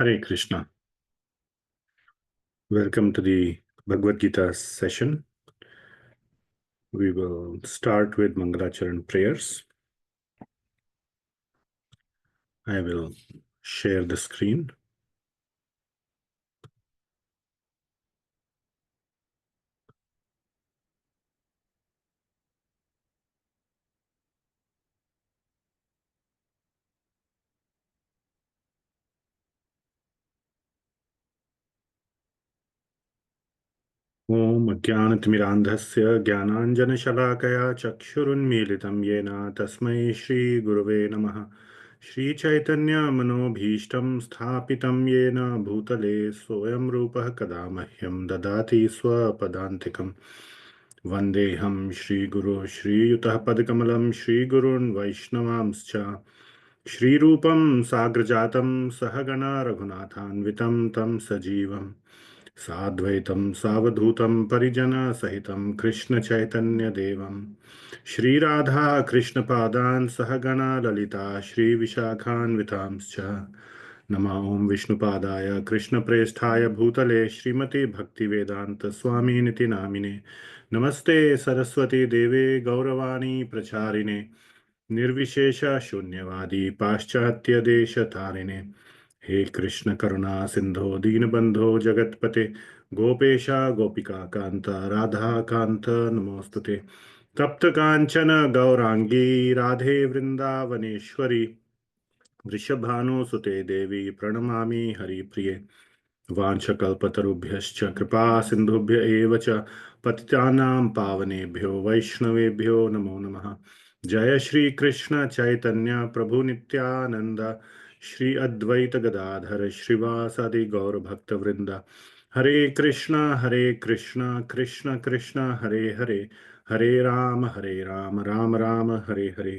Hare Krishna. Welcome to the Bhagavad Gita session. We will start with Mangalacharan prayers. I will share the screen. Om Ajnanatimirandhasya Jnananjanashalakaya Chakshurunmilitam Yena Tasmai Shri Gurave Namaha Shri Chaitanya Manobhishtam Sthapitam Yena Bhutale Soyam Rupah Kadamahyam Dadati Swapadantikam Vandeham Shri Guru Shri Yutah Padakamalam Shri Gurun Vaishnavamscha Shri Rupam Sagrajatam Sahagana Raghunathanvitam Tam Sajivam Sadvaitam Savadhutam Parijana Sahitam Krishna Chaitanya Devam Shri Radha Krishna Padan Sahagana Lalita Shri Vishakhan Vitamscha Nama Om Vishnu Padaya Krishna Presthaya Bhutale Srimati Bhakti Vedanta Swami Niti Namine Namaste Saraswati Deve Gauravani Pracharine Nirvishesha Shunyavadi Paschatya Desha Tarine हे कृष्ण करुणा सिंधो दीनबंधो जगतपते गोपेशा गोपिका कांत राधा कांत नमोस्तुते तप्त कांचन गौरांगी राधे वृंदावनेश्वरी वृषभानुसुते देवी प्रणमामि हरिप्रिये वाञ्छकल्पतरुभ्यश्च कृपा सिन्धुभ्य एव च पतितानां पावनेभ्यो वैष्णवेभ्यो नमो नमः जय श्री कृष्ण चैतन्य प्रभु नित्यानंद श्री अद्वैत गदाधर श्रीवासादि गौर भक्त वृंद हरे कृष्ण कृष्ण कृष्ण हरे हरे हरे राम राम राम हरे हरे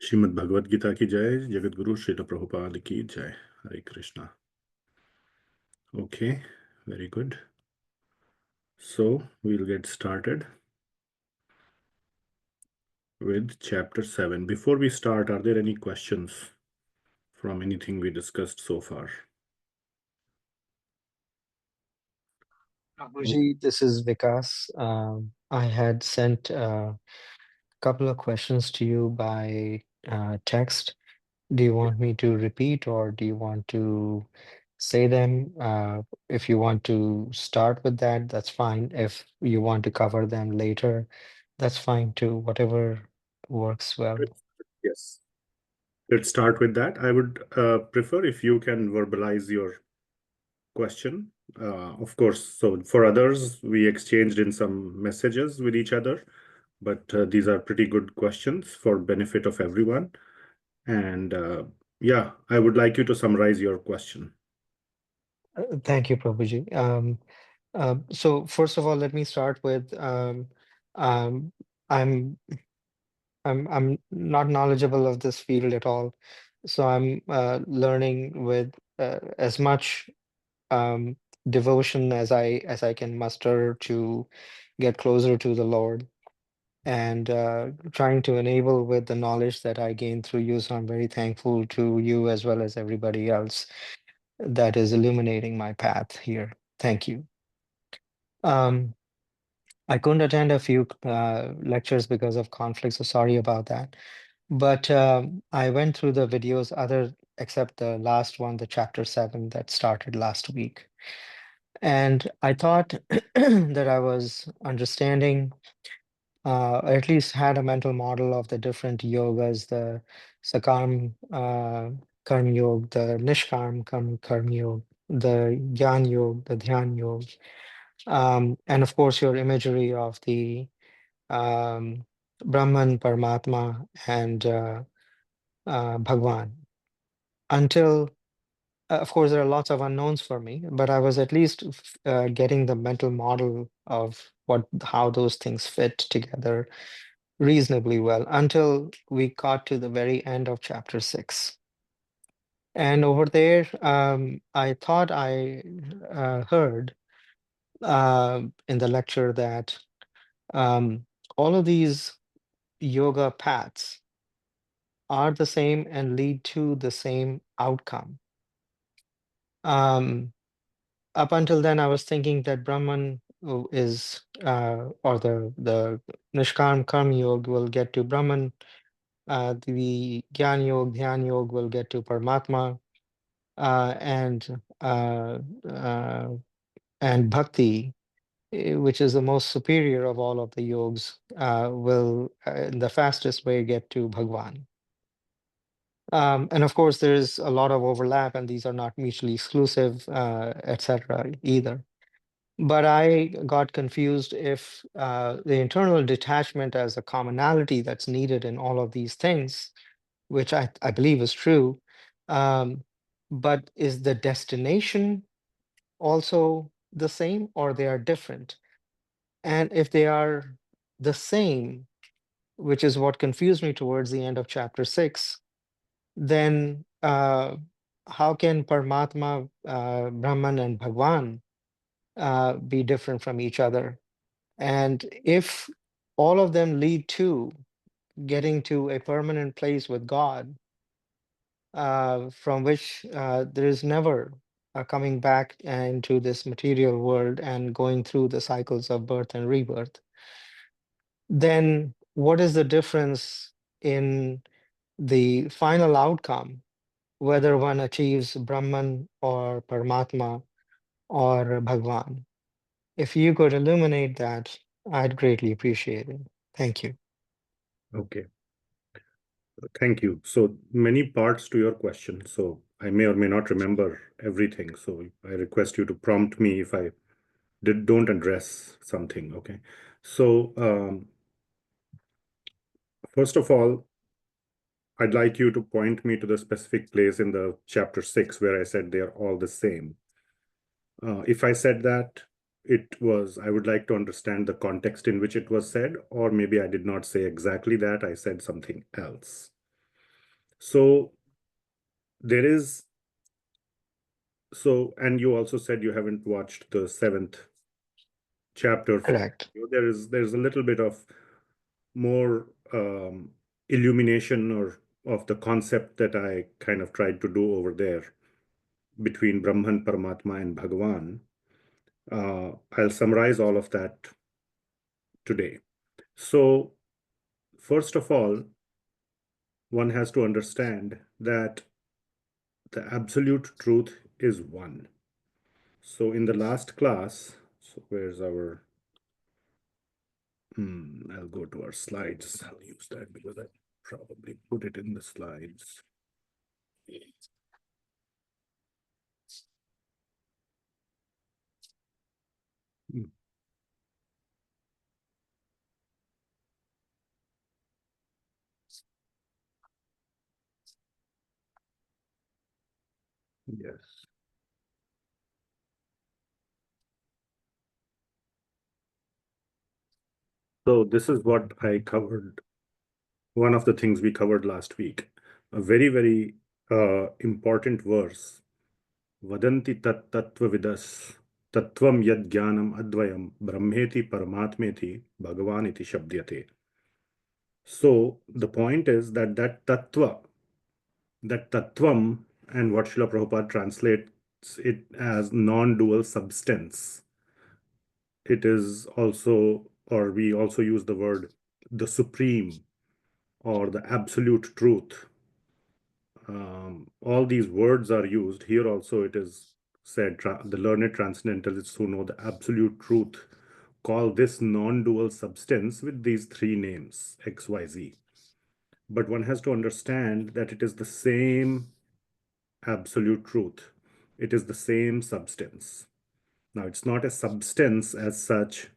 श्रीमद् भगवद गीता की जय जगत गुरु श्रील प्रभुपाद की जय हरे Krishna Okay, very good. So we'll get started with chapter 7. Before we start, are there any questions from anything we discussed so far? Prabhuji, this is Vikas. I had sent a couple of questions to you by text. Do you want me to repeat or do you want to say them? If you want to start with that, that's fine. If you want to cover them later, that's fine too. Whatever works well. Yes. Let's start with that. I would prefer if you can verbalize your question. Of course, so for others, we exchanged in some messages with each other, but these are pretty good questions for benefit of everyone. And yeah, I would like you to summarize your question. Thank you, Prabhuji. So first of all, let me start with um, I'm I'm not knowledgeable of this field at all, so I'm learning with as much um, devotion as I can muster to get closer to the Lord, and trying to enable with the knowledge that I gain through you. So I'm very thankful to you as well as everybody else that is illuminating my path here. Thank you. Um, I couldn't attend a few lectures because of conflict, so sorry about that. But I went through the videos, other except the last one, the chapter 7 that started last week. And I thought that I was understanding, at least had a mental model of the different yogas, the Sakam Karm Yoga, the Nishkarm Karm Yoga, the Jnana Yoga, the Dhyan Yoga, and of course your imagery of the um, Brahman, Paramatma, and Bhagwan. Until, of course, there are lots of unknowns for me, but I was at least getting the mental model of how those things fit together reasonably well until we got to the very end of chapter 6. And over there, I thought I heard in the lecture that all of these yoga paths are the same and lead to the same outcome. Up until then, I was thinking that Brahman is, or the Nishkam Karma Yoga will get to Brahman, the Gyan Yoga, Dhyan Yoga will get to Paramatma, and Bhakti, which is the most superior of all of the yogs, will in the fastest way get to Bhagwan. And of course, there is a lot of overlap, and these are not mutually exclusive, etc. either. But I got confused if the internal detachment as a commonality that's needed in all of these things, which I believe is true, um, but is the destination also the same or they are different? And if they are the same, which is what confused me towards the end of chapter 6, then how can Paramatma, Brahman, and Bhagwan be different from each other? And if all of them lead to getting to a permanent place with God, from which there is never coming back into this material world and going through the cycles of birth and rebirth, then what is the difference in the final outcome, whether one achieves Brahman or Paramatma or Bhagwan? If you could illuminate that, I'd greatly appreciate it. Thank you. Okay. Thank you. So many parts to your question. So I may or may not remember everything. So I request you to prompt me if I don't address something. Okay. So first of all, I'd like you to point me to the specific place in the chapter 6 where I said they are all the same. If I said that, I would like to understand the context in which it was said, or maybe I did not say exactly that, I said something else. So there is, and you also said you haven't watched the 7th chapter. Correct. There's a little bit of more illumination or of the concept that I kind of tried to do over there between Brahman, Paramatma, and Bhagavan. I'll summarize all of that today. So, first of all, one has to understand that the absolute truth is one. So, in the last class, so where's our, I'll go to our slides. I'll use that because I probably put it in the slides. Hmm. Yes. So this is what I covered. One of the things we covered last week. A very, very important verse. Vadanti tat tattvavidas tattvam yad jnanam advayam brahmeti paramatmeti bhagavan iti shabdyate. So the point is that that tattvam, and what Srila Prabhupada translates it as non-dual substance. It is also, or we also use the word the supreme or the absolute truth. All these words are used here. Also, it is said the learned transcendentalists who know the absolute truth call this non-dual substance with these three names, X, Y, Z. But one has to understand that it is the same absolute truth. It is the same substance. Now, it's not a substance as such.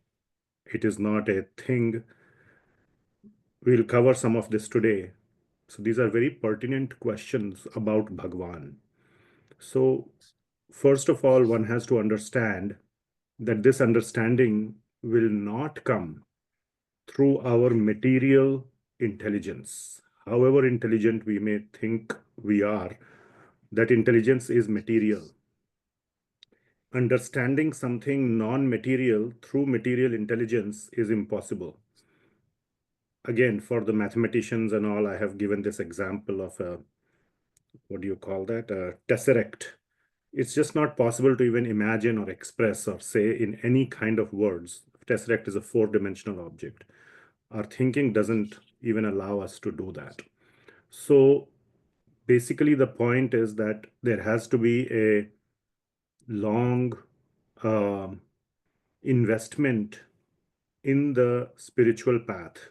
It is not a thing. We'll cover some of this today. So these are very pertinent questions about Bhagwan. So first of all, one has to understand that this understanding will not come through our material intelligence. However intelligent we may think we are, that intelligence is material. Understanding something non-material through material intelligence is impossible. again, for the mathematicians and all, I have given this example of a, what do you call that? A tesseract. It's just not possible to even imagine or express or say in any kind of words. Tesseract is a four-dimensional object. Our thinking doesn't even allow us to do that. So basically, the point is that there has to be a long investment in the spiritual path,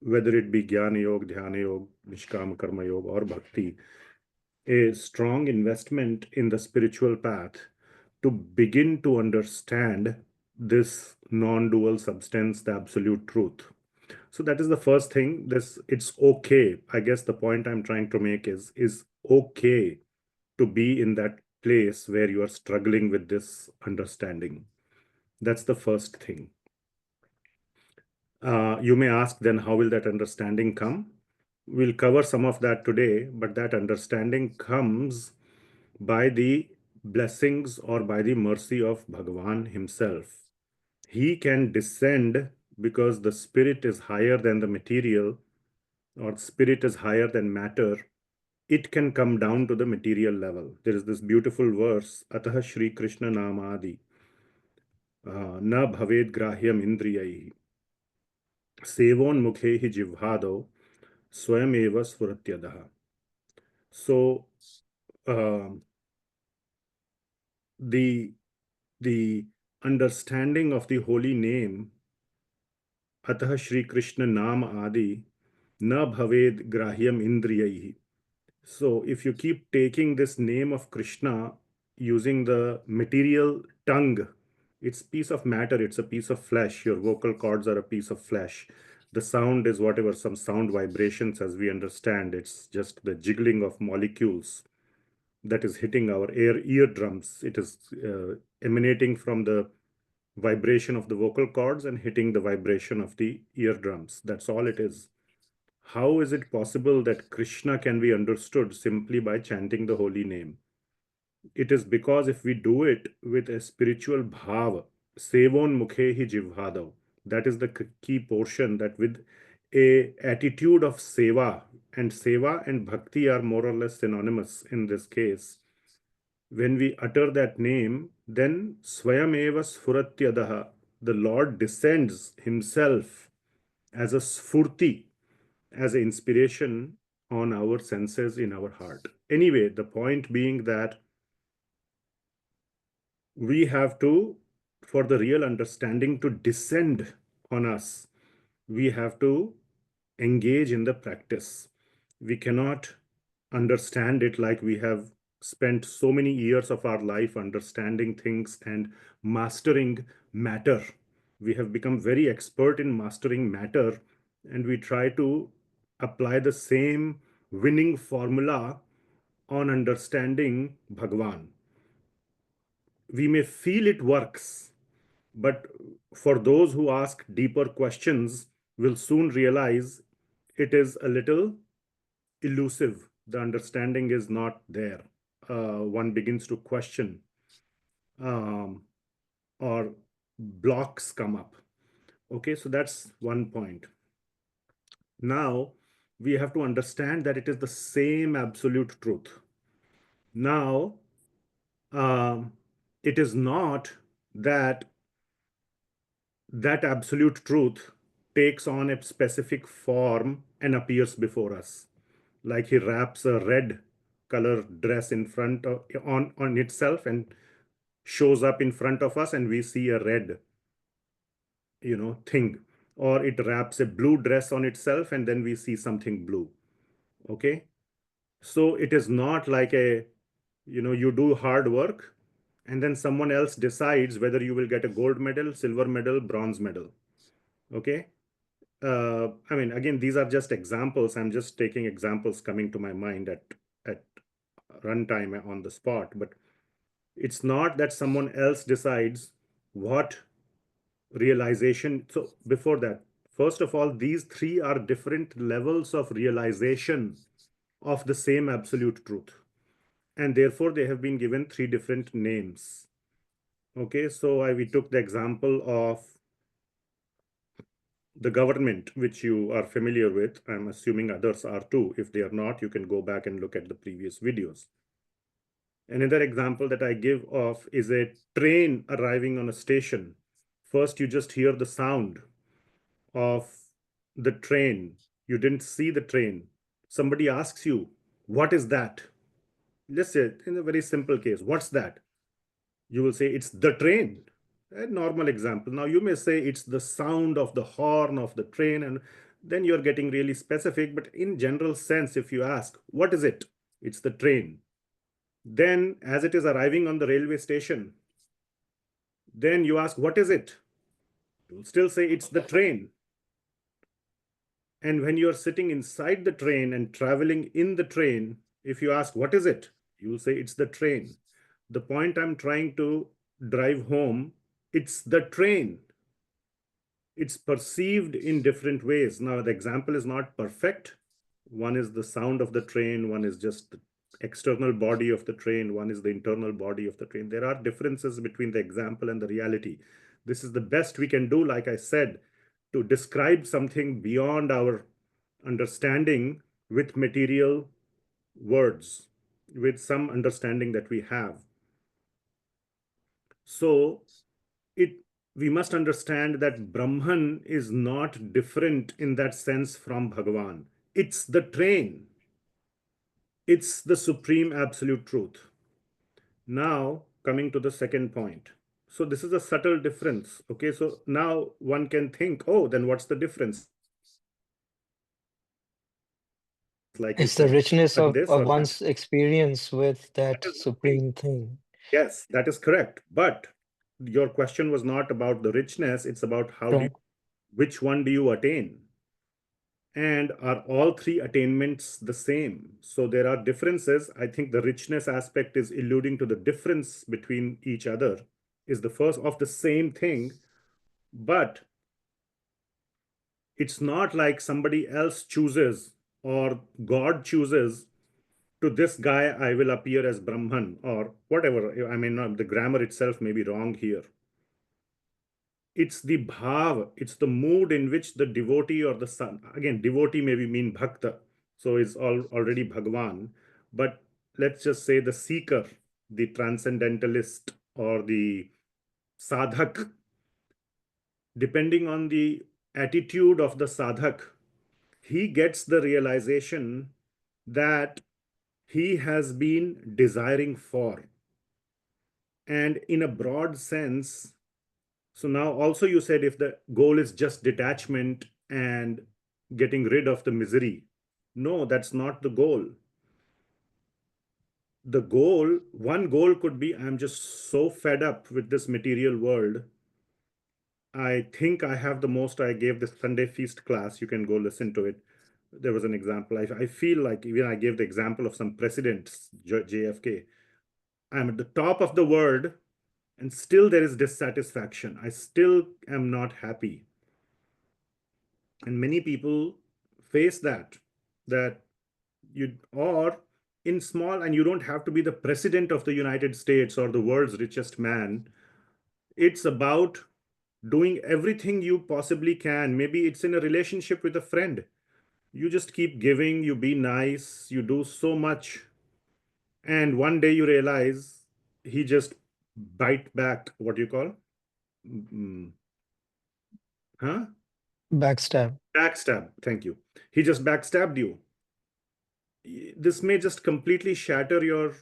whether it be Jnana Yoga, Dhyana Yoga, Nishkama Karma Yoga, or Bhakti, a strong investment in the spiritual path to begin to understand this non-dual substance, the absolute truth. So that is the first thing. It's okay. I guess the point I'm trying to make is okay to be in that place where you are struggling with this understanding. That's the first thing. You may ask then, how will that understanding come? We'll cover some of that today, but that understanding comes by the blessings or by the mercy of Bhagavan himself. He can descend because the spirit is higher than the material, or spirit is higher than matter. It can come down to the material level. There is this beautiful verse, Atah Shri Krishna Namadi, Na Bhaved Grahyam Indriyai, Sevon Mukhehi Jivhado, Swayam Eva Svuratyadaha. So, the understanding of the holy name, Atah Shri Krishna Nam Adi, Na Bhaved Grahyam Indriyai. So if you keep taking this name of Krishna using the material tongue, it's piece of matter, it's a piece of flesh. Your vocal cords are a piece of flesh. The sound is whatever, some sound vibrations as we understand. It's just the jiggling of molecules that is hitting our eardrums. It is emanating from the vibration of the vocal cords and hitting the vibration of the eardrums. That's all it is. How is it possible that Krishna can be understood simply by chanting the holy name? It is because if we do it with a spiritual bhav, sevon mukhehi jivhadav, that is the key portion, that with a attitude of seva and bhakti are more or less synonymous in this case. When we utter that name, then swayam eva sfuratyadaha, the Lord descends himself as a sfurti, as an inspiration on our senses in our heart. Anyway, the point being that we have to, for the real understanding to descend on us, we have to engage in the practice. We cannot understand it like we have spent so many years of our life understanding things and mastering matter. We have become very expert in mastering matter, and we try to apply the same winning formula on understanding Bhagwan. We may feel it works, but for those who ask deeper questions, will soon realize it is a little elusive. The understanding is not there. One begins to question, or blocks come up. Okay, so that's one point. Now, we have to understand that it is the same absolute truth. Now, it is not that that absolute truth takes on a specific form and appears before us. Like he wraps a red color dress in front of on itself and shows up in front of us, and we see a red, thing. Or it wraps a blue dress on itself and then we see something blue. Okay. So it is not like you do hard work and then someone else decides whether you will get a gold medal, silver medal, bronze medal. Okay. I mean, again, these are just examples. I'm just taking examples coming to my mind at runtime on the spot. But it's not that someone else decides what realization. So before that, first of all, these three are different levels of realization of the same absolute truth. And therefore, they have been given three different names. Okay, so we took the example of the government, which you are familiar with. I'm assuming others are too. If they are not, you can go back and look at the previous videos. Another example that I give of is a train arriving on a station. First, you just hear the sound of the train. You didn't see the train. Somebody asks you, what is that? Let's say, in a very simple case, what's that? You will say, it's the train. A normal example. Now, you may say it's the sound of the horn of the train, and then you're getting really specific. But in general sense, if you ask, what is it? It's the train. Then, as it is arriving on the railway station, then you ask, what is it? You'll still say it's the train. And when you're sitting inside the train and traveling in the train, if you ask, what is it? You'll say it's the train. The point I'm trying to drive home, it's the train. It's perceived in different ways. Now, the example is not perfect. One is the sound of the train, one is just the external body of the train, one is the internal body of the train. There are differences between the example and the reality. This is the best we can do, like I said, to describe something beyond our understanding with material words, with some understanding that we have. So we must understand that Brahman is not different in that sense from Bhagavan. It's the train. It's the supreme absolute truth. Now, coming to the second point. So this is a subtle difference. Okay, so now one can think, oh, then what's the difference? Like you It's the said, richness in this of or that. one's experience with That that is nothing. supreme thing. Yes, that is correct. But your question was not about the richness, it's about Right. which one do you attain? And are all three attainments the same? So there are differences. I think the richness aspect is alluding to the difference between each other, is the first of the same thing, but it's not like somebody else chooses or God chooses, to this guy I will appear as Brahman or whatever. I mean, the grammar itself may be wrong here. It's the bhav, it's the mood in which the devotee or the son, again, devotee maybe mean bhakta, so is already Bhagavan, but let's just say the seeker, the transcendentalist, or the sadhak, depending on the attitude of the sadhak, he gets the realization that he has been desiring for. And in a broad sense, so now also you said if the goal is just detachment and getting rid of the misery. No, that's not the goal. The goal, one goal could be, I'm just so fed up with this material world. I think I have the most. I gave this Sunday feast class. You can go listen to it. There was an example. I feel like even I gave the example of some presidents, JFK. I'm at the top of the world and still there is dissatisfaction. I still am not happy. And many people face that you, or in small, and you don't have to be the president of the United States or the world's richest man. It's about doing everything you possibly can. Maybe it's in a relationship with a friend. You just keep giving, you be nice, you do so much, and one day you realize he just bite back. What do you call? Mm, huh? Backstab. Backstab. Thank you. He just backstabbed you. This may just completely shatter your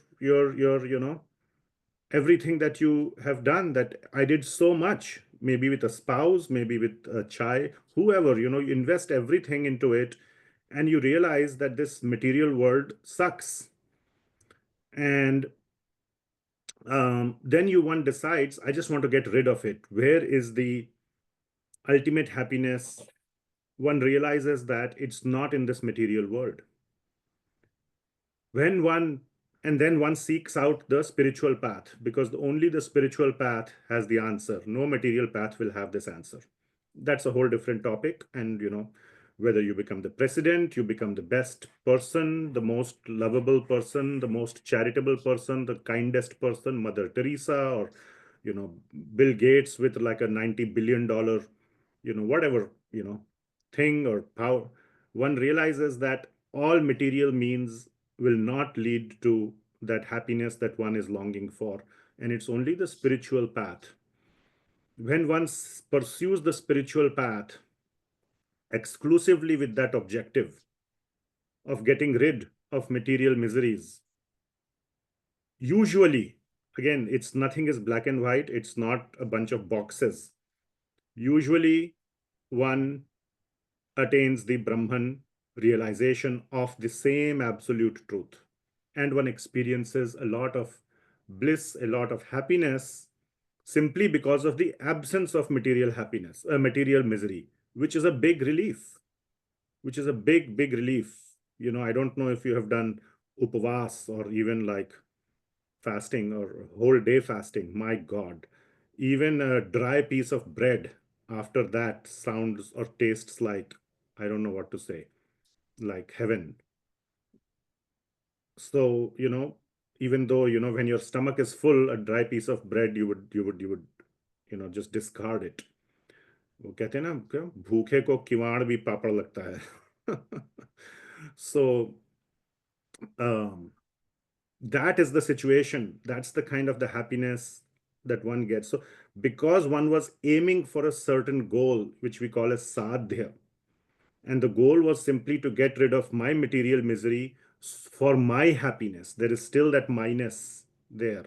everything that you have done. That I did so much, maybe with a spouse, maybe with a child, whoever, you invest everything into it, and you realize that this material world sucks. And then one decides, I just want to get rid of it. Where is the ultimate happiness? One realizes that it's not in this material world. When one And then one seeks out the spiritual path, because only the spiritual path has the answer. No material path will have this answer. That's a whole different topic. And whether you become the president, you become the best person, the most lovable person, the most charitable person, the kindest person, Mother Teresa, or Bill Gates with like a $90 billion, whatever thing or power, one realizes that all material means will not lead to that happiness that one is longing for. And it's only the spiritual path. When one pursues the spiritual path exclusively with that objective of getting rid of material miseries, usually, again, it's nothing is black and white, it's not a bunch of boxes. Usually, one attains the Brahman realization of the same absolute truth. And one experiences a lot of bliss, a lot of happiness, simply because of the absence of material happiness, material misery, which is a big relief, which is a big, big relief. I don't know if you have done upavas or even like fasting or whole day fasting. My God, even a dry piece of bread after that sounds or tastes like, I don't know what to say, like heaven. So, even though, when your stomach is full, a dry piece of bread, you would, just discard it. वो कहते हैं ना क्या भूखे को किवाड़ भी पापड़ लगता है. So that is the situation. That's the kind of the happiness that one gets. So because one was aiming for a certain goal, which we call as sadhya, and the goal was simply to get rid of my material misery for my happiness. There is still that minus there.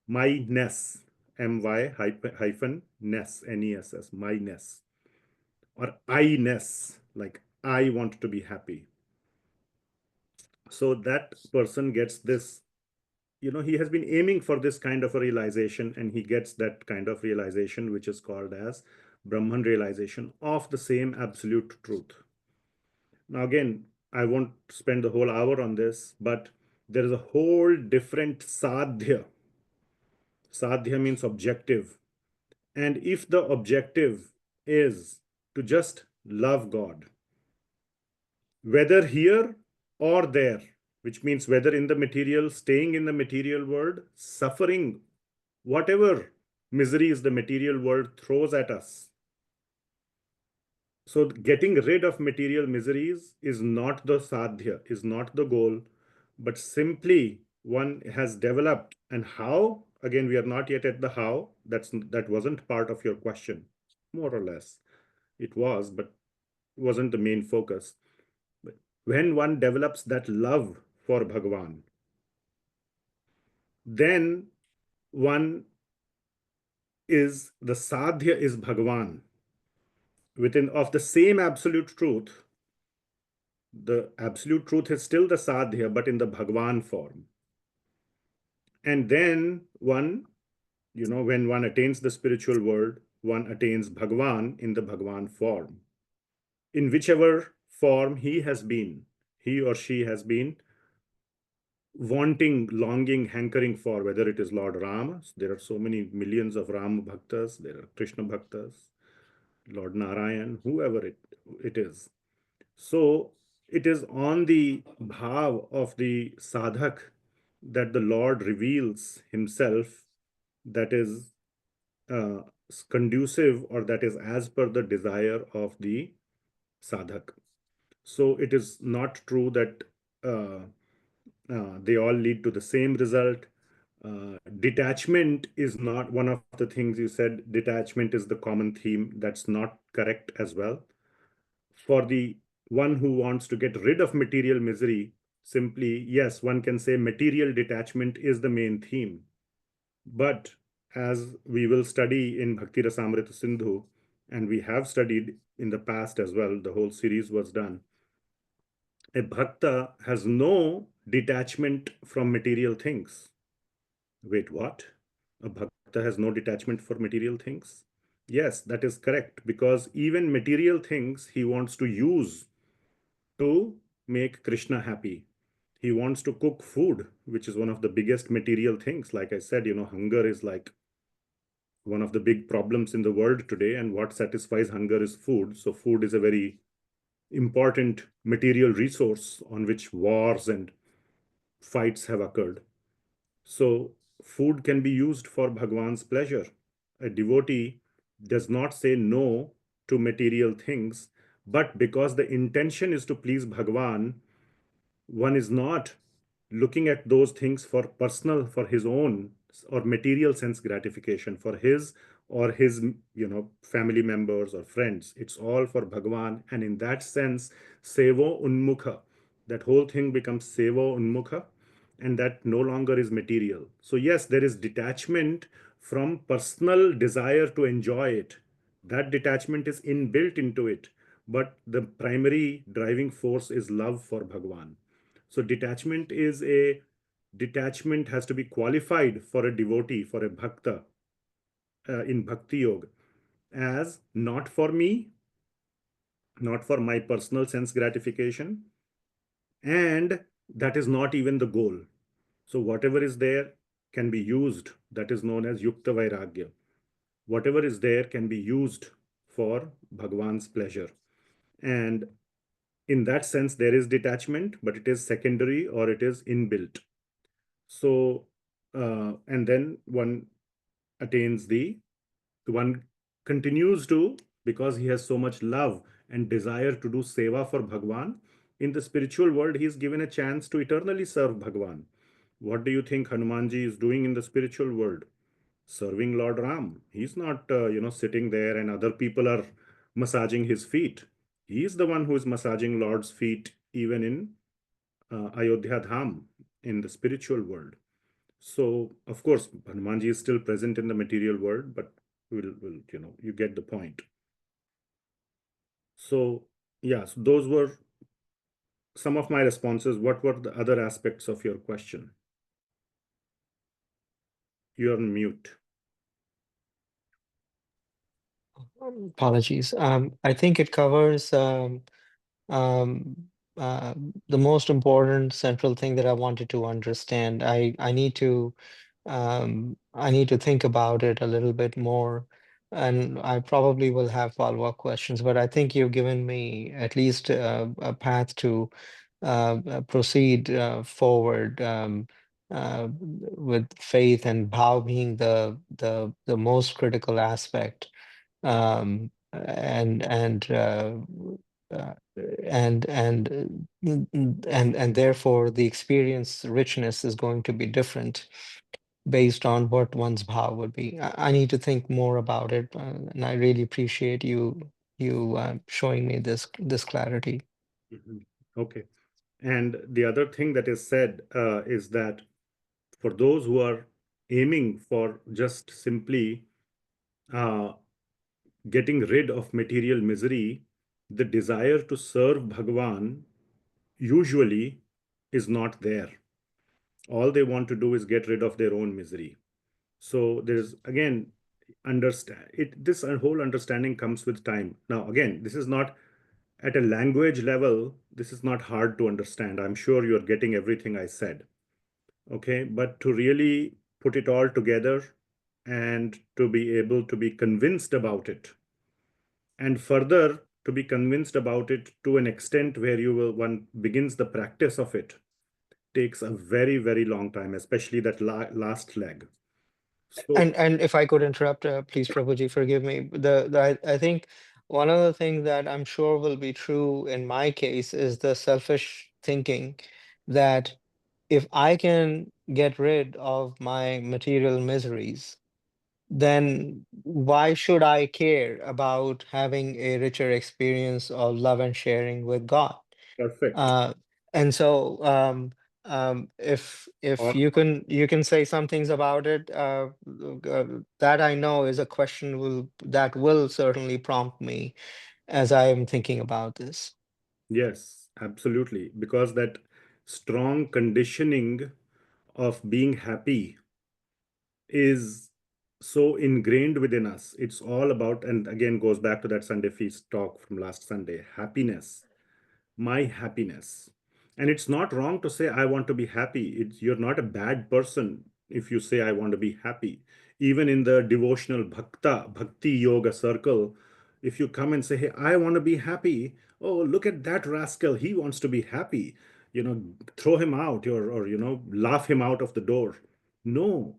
My-ness, my hyphen ness, ness, my-ness, or I-ness, like I want to be happy. So that person gets this, he has been aiming for this kind of a realization, and he gets that kind of realization, which is called as Brahman realization of the same absolute truth. Now, again, I won't spend the whole hour on this, but there is a whole different sadhya. Sadhya means objective. And if the objective is to just love God, whether here or there, which means whether in the material, staying in the material world, suffering whatever miseries the material world throws at us. So getting rid of material miseries is not the sadhya, is not the goal, but simply one has developed. And how? Again, we are not yet at the how. That wasn't part of your question, more or less. It was, but wasn't the main focus. But when one develops that love for Bhagavan, then one is the sadhya is Bhagavan within of the same absolute truth. The absolute truth is still the sadhya, but in the Bhagavan form. And then one, when one attains the spiritual world, one attains Bhagavan in the Bhagavan form. In whichever form he or she has been wanting, longing, hankering for, whether it is Lord Rama. There are so many millions of Rama Bhaktas, there are Krishna Bhaktas, Lord Narayan, whoever it is. So it is on the bhav of the sadhak that the Lord reveals himself, that is uh, conducive, or that is as per the desire of the sadhak. So it is not true that they all lead to the same result. Detachment is not one of the things you said. Detachment is the common theme. That's not correct as well. For the one who wants to get rid of material misery, simply, yes, one can say material detachment is the main theme. But as we will study in Bhakti Rasamrita Sindhu, and we have studied in the past as well, the whole series was done. A bhakta has no detachment from material things. Wait, what? A bhakta has no detachment for material things? Yes, that is correct, because even material things he wants to use to make Krishna happy. He wants to cook food, which is one of the biggest material things. Like I said, hunger is like one of the big problems in the world today, and what satisfies hunger is food. So food is a very important material resource on which wars and fights have occurred. So food can be used for Bhagwan's pleasure. A devotee does not say no to material things, but because the intention is to please Bhagwan, one is not looking at those things for personal, for his own or material sense gratification for his or his family members or friends. It's all for Bhagwan, and in that sense, sevo unmukha, that whole thing becomes sevo unmukha, and that no longer is material. So yes, there is detachment from personal desire to enjoy it. That detachment is inbuilt into it, but the primary driving force is love for Bhagwan. So detachment has to be qualified for a devotee, for a bhakta, in Bhakti Yoga, as not for me, not for my personal sense gratification, and that is not even the goal. So whatever is there can be used. That is known as Yukta Vairagya. Whatever is there can be used for Bhagwan's pleasure. And in that sense, there is detachment, but it is secondary or it is inbuilt. So, and then attains the one continues to, because he has so much love and desire to do seva for Bhagwan, in the spiritual world, he is given a chance to eternally serve Bhagwan. What do you think Hanumanji is doing in the spiritual world? Serving Lord Ram. He's not, sitting there and other people are massaging his feet. He is the one who is massaging Lord's feet, even in Ayodhya Dham, in the spiritual world. So, of course, Hanumanji is still present in the material world, but you get the point. So, yeah, so those were some of my responses. What were the other aspects of your question? You're on mute. Apologies. I think it covers um, uh, the most important central thing that I wanted to understand. I need to think about it a little bit more, and I probably will have follow-up questions. But I think you've given me at least a path to proceed forward with faith and Bhav being the most critical aspect, and uh, and therefore the experience richness is going to be different based on what one's bhav would be. I need to think more about it, and I really appreciate you showing me this clarity. Mhm. Okay. And the other thing that is said is that for those who are aiming for just simply uh, getting rid of material misery, the desire to serve Bhagwan usually is not there. All they want to do is get rid of their own misery. So there's again, understand it. This whole understanding comes with time. Now, again, this is not at a language level. This is not hard to understand. I'm sure you're getting everything I said. Okay, but to really put it all together and to be able to be convinced about it, and further to be convinced about it to an extent where one begins the practice of it, takes a very, very long time, especially that last leg. So, And if I could interrupt, please, Prabhuji, forgive me. I think one of the things that I'm sure will be true in my case is the selfish thinking that if I can get rid of my material miseries, then why should I care about having a richer experience of love and sharing with God? perfect. Uh, and so, if Or you can say some things about it, that I know is a question that will certainly prompt me as I am thinking about this. yes, absolutely. Because that strong conditioning of being happy is so ingrained within us. It's all about, and again goes back to that Sunday feast talk from last Sunday, happiness, my happiness. And it's not wrong to say, I want to be happy. You're not a bad person if you say, I want to be happy. Even in the devotional bhakti yoga circle, if you come and say, hey, I want to be happy. Oh, look at that rascal. He wants to be happy. Throw him out or laugh him out of the door. No,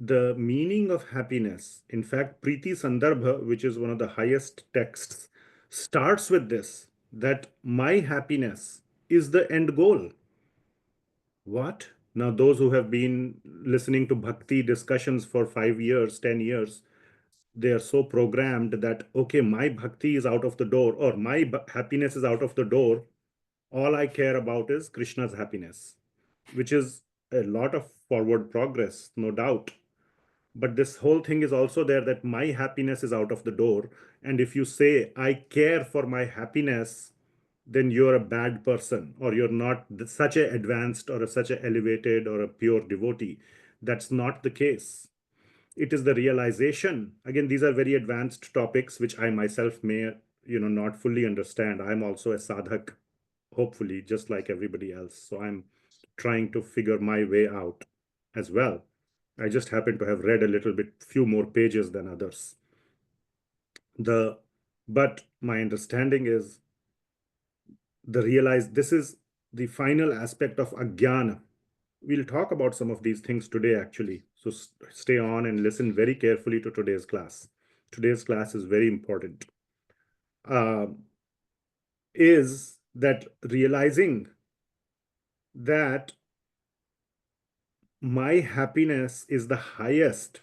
the meaning of happiness, in fact, Priti Sandarbha, which is one of the highest texts, starts with this, that my happiness is the end goal. What? Now, those who have been listening to bhakti discussions for 5 years, 10 years, they are so programmed that, okay, my bhakti is out of the door, or my happiness is out of the door. All I care about is Krishna's happiness, which is a lot of forward progress, no doubt. But this whole thing is also there, that my happiness is out of the door. And if you say, I care for my happiness, then you're a bad person, or you're not such a advanced or such a elevated or a pure devotee. That's not the case. It is the realization. Again, these are very advanced topics which I myself may not fully understand. I'm also a sadhak, hopefully, just like everybody else. So I'm trying to figure my way out as well. I just happen to have read a little bit few more pages than others. But my understanding is this is the final aspect of ajnana. We'll talk about some of these things today, actually. So stay on and listen very carefully to today's class. Today's class is very important. Is that realizing that my happiness is the highest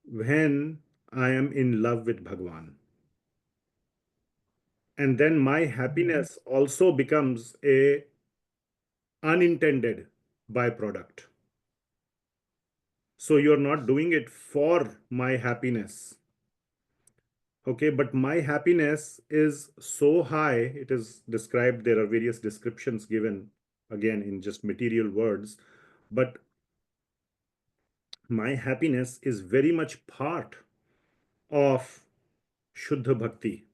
when I am in love with Bhagwan. And then my happiness also becomes a unintended byproduct. So you're not doing it for my happiness. Okay, but my happiness is so high, it is described, there are various descriptions given, again, in just material words, but my happiness is very much part of Shuddha Bhakti.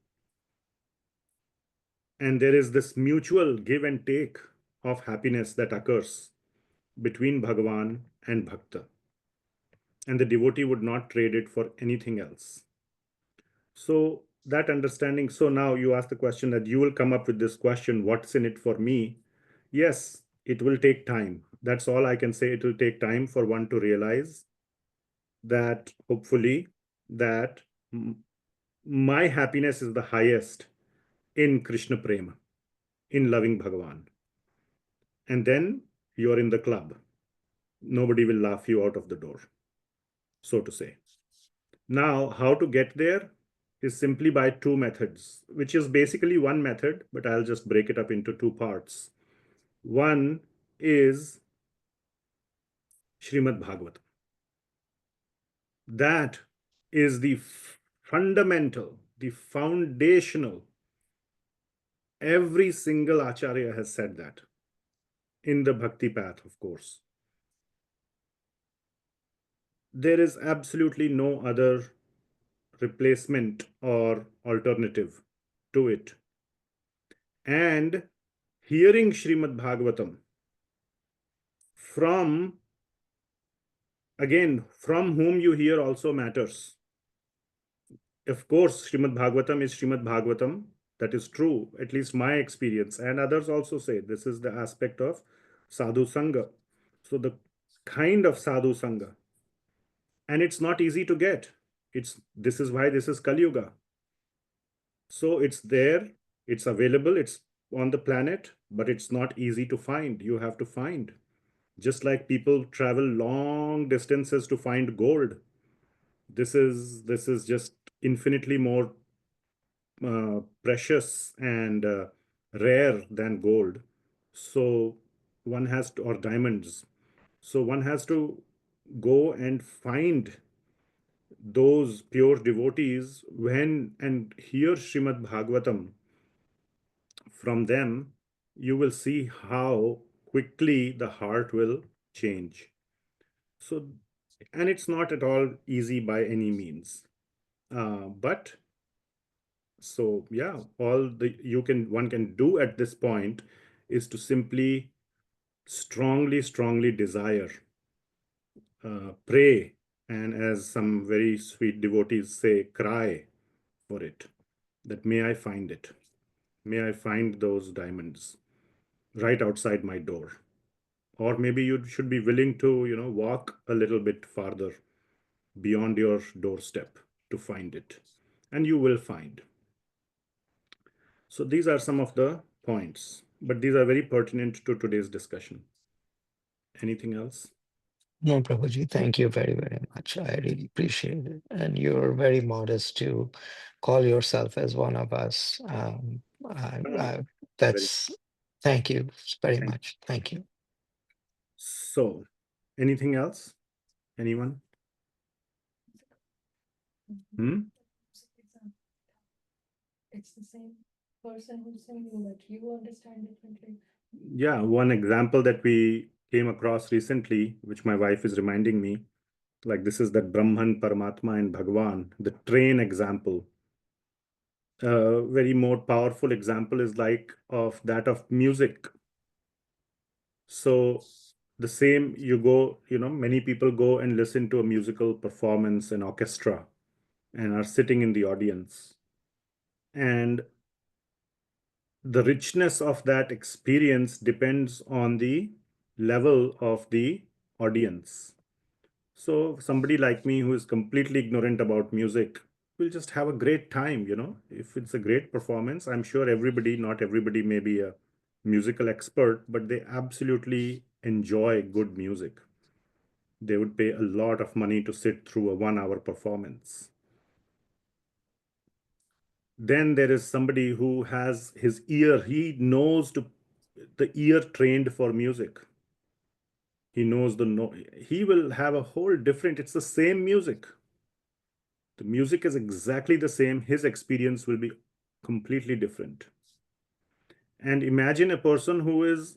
And there is this mutual give and take of happiness that occurs between Bhagavan and Bhakta. And the devotee would not trade it for anything else. So that understanding, so now you ask the question that you will come up with this question, what's in it for me? Yes, it will take time. That's all I can say. It will take time for one to realize that, hopefully, that my happiness is the highest in Krishna Prema, in loving Bhagavan. And then you're in the club. Nobody will laugh you out of the door, so to say. Now, how to get there is simply by two methods, which is basically one method, but I'll just break it up into two parts. One is Srimad Bhagavatam. That is the fundamental, the foundational. Every single acharya has said that in the bhakti path, of course. There is absolutely no other replacement or alternative to it. And hearing Srimad Bhagavatam from whom you hear also matters. Of course, Srimad Bhagavatam is Srimad Bhagavatam. That is true, at least my experience. And others also say this is the aspect of sadhu sangha. So the kind of sadhu sangha. And it's not easy to get. This is why this is Kaliyuga. So it's there, it's available, it's on the planet, but it's not easy to find. You have to find. Just like people travel long distances to find gold. This is just infinitely more precious and rare than gold. So one has to, or diamonds. So one has to go and find those pure devotees and hear Srimad Bhagavatam from them. You will see how quickly the heart will change. So, and it's not at all easy by any means. But so yeah, one can do at this point is to simply strongly desire, pray, and as some very sweet devotees say, cry for it, that may I find it. May I find those diamonds right outside my door, or maybe you should be willing to, walk a little bit farther beyond your doorstep to find it, and you will find. So these are some of the points, but these are very pertinent to today's discussion. Anything else? No, Prabhuji, thank you very, very much. I really appreciate it. And you're very modest to call yourself as one of us. No, no, very. That's, thank you very Thank you. much. Thank you. So, anything else? Anyone? Hmm? It's the same person who's saying that you understand differently. Yeah, one example that we came across recently, which my wife is reminding me, like this is that Brahman, Paramatma, and Bhagawan, the train example. A very more powerful example is like of that of music. So the same, you go, many people go and listen to a musical performance, an orchestra, and are sitting in the audience. And the richness of that experience depends on the level of the audience. So somebody like me who is completely ignorant about music will just have a great time. If it's a great performance, I'm sure everybody, not everybody may be a musical expert, but they absolutely enjoy good music. They would pay a lot of money to sit through a 1 hour performance. Then there is somebody who has his ear, he knows the ear trained for music. He knows the no, he will have a whole different, it's the same music. The music is exactly the same. His experience will be completely different. And imagine a person who is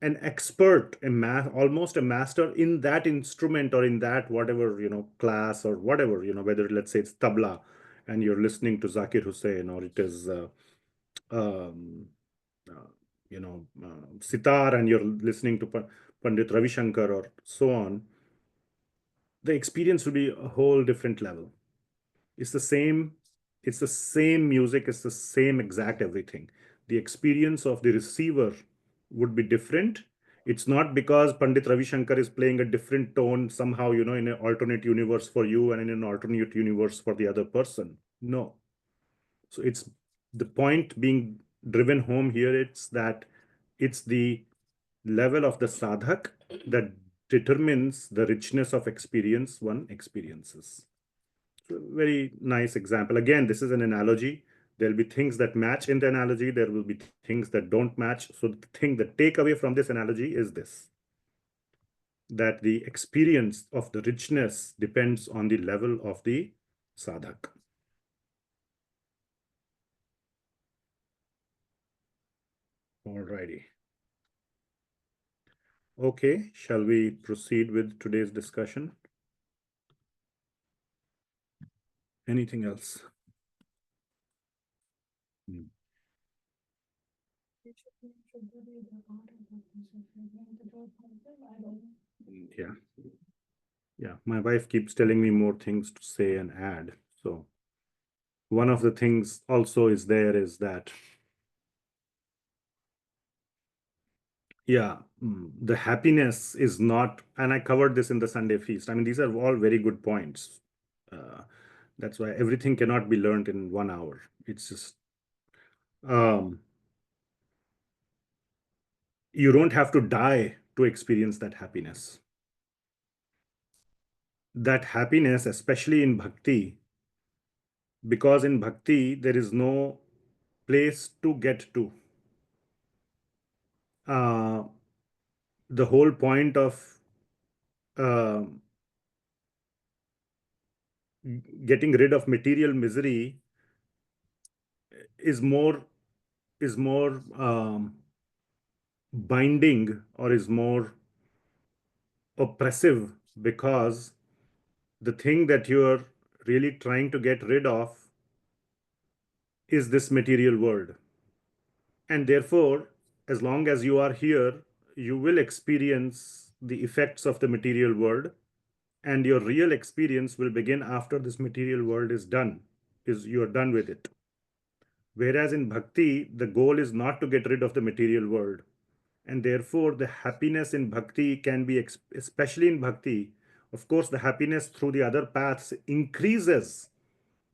an expert, almost a master in that instrument or in that whatever, class or whatever, whether let's say it's tabla and you're listening to Zakir Hussain, or it is, um, uh, sitar and you're listening to Pandit Ravi Shankar or so on. The experience will be a whole different level. It's the same, it's the same music, it's the same exact everything. The experience of the receiver would be different. It's not because Pandit Ravi Shankar is playing a different tone somehow, in an alternate universe for you and in an alternate universe for the other person. No. So it's the point being driven home here, it's that it's the level of the sadhak that determines the richness of experience one experiences. Very nice example. Again, this is an analogy. There'll be things that match in the analogy. There will be things that don't match. So the takeaway from this analogy is this, that the experience of the richness depends on the level of the sadhak. Alrighty. Okay, shall we proceed with today's discussion? Anything else? Hmm. Yeah. Yeah, my wife keeps telling me more things to say and add. So one of the things also is there is that, yeah, the happiness is not, and I covered this in the Sunday feast. I mean, these are all very good points. Uh, that's why everything cannot be learned in 1 hour. It's just, um, you don't have to die to experience that happiness. That happiness, especially in bhakti, because in bhakti, there is no place to get to. Uh, the whole point of uh, getting rid of material misery is more binding, or is more oppressive, because the thing that you're really trying to get rid of is this material world. And therefore, as long as you are here, you will experience the effects of the material world, and your real experience will begin after this material world is done, is you're done with it. Whereas in bhakti, the goal is not to get rid of the material world. And therefore, the happiness in bhakti can be, especially in bhakti, of course, the happiness through the other paths increases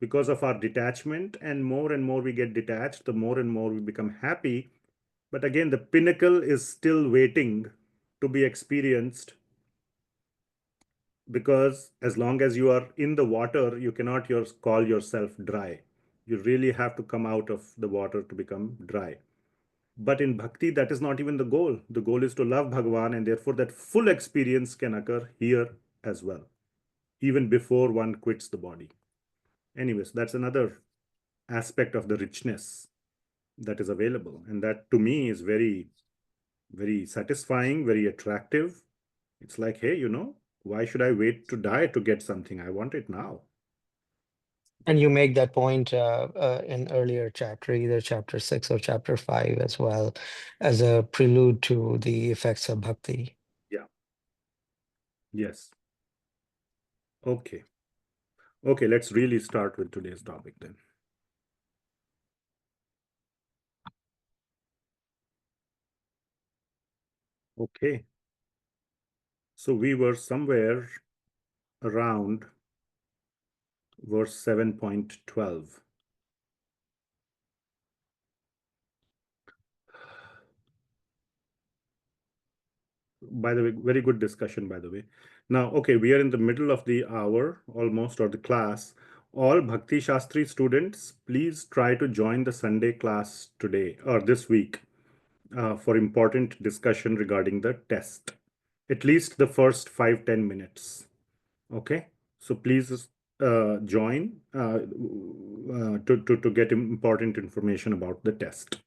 because of our detachment, and more we get detached, the more and more we become happy. But again, the pinnacle is still waiting to be experienced, because as long as you are in the water, you cannot call yourself dry. You really have to come out of the water to become dry. But in bhakti, that is not even the goal. The goal is to love Bhagavan, and therefore that full experience can occur here as well, even before one quits the body. Anyways, that's another aspect of the richness that is available. And that to me is very, very satisfying, very attractive. It's like, hey, why should I wait to die to get something? I want it now. And you make that point in earlier chapter, either chapter 6 or chapter 5 as well, as a prelude to the effects of bhakti. Yeah. Yes. Okay. Okay, let's really start with today's topic then. Okay. So we were somewhere around verse 7.12. By the way, very good discussion, by the way. Now, okay, we are in the middle of the hour almost, or the class. All Bhakti Shastri students, please try to join the Sunday class today or this week for important discussion regarding the test. At least the first 5-10 minutes. Okay, so please join to get important information about the test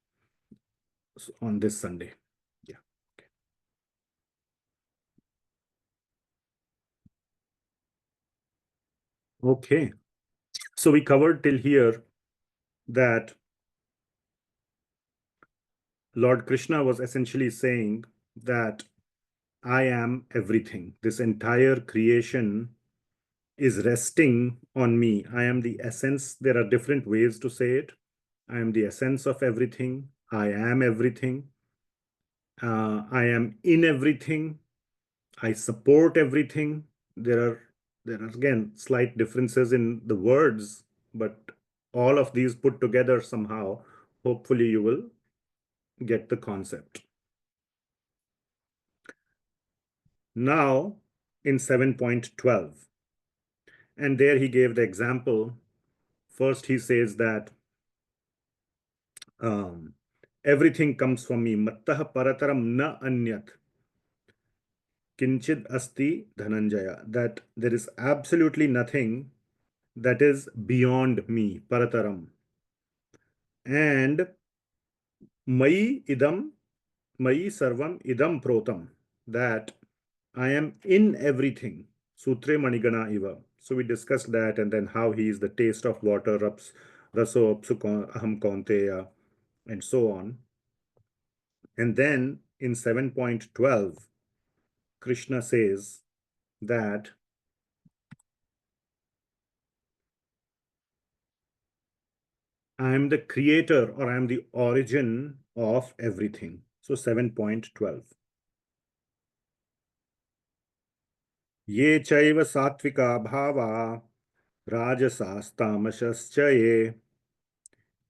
on this Sunday. Yeah. Okay. So we covered till here that Lord Krishna was essentially saying that I am everything. This entire creation is resting on me. I am the essence. There are different ways to say it. I am the essence of everything. I am everything. I am in everything. I support everything. There are again slight differences in the words, but all of these put together somehow, hopefully you will get the concept. Now in 7.12, and there he gave the example. First he says that everything comes from me. Mattah parataram na anyat kinchid asti dhananjaya. That there is absolutely nothing that is beyond me, parataram. And Mayi sarvam idam protam, that I am in everything. Sutre manigana iva. So we discussed that, and then how he is the taste of water, raso apsu aham kaunteya, and so on. And then in 7.12, Krishna says that I am the creator, or I am the origin of everything. So 7.12. Ye chaiva satvika bhava rajasastamashascha ye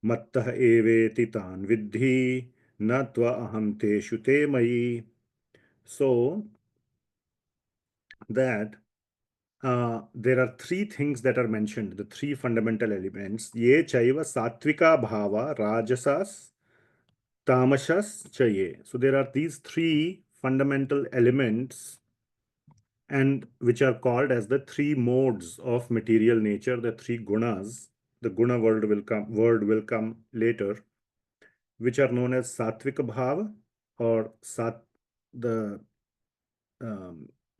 mattah eveti tan vidhi na tva aham teshu te mayi. So that there are three things that are mentioned, the three fundamental elements. Ye chaiva satvika bhava rajasas tamashas chaye. So there are these three fundamental elements, and which are called as the three modes of material nature, the three gunas. The guna word will come later, which are known as satvika bhava, or the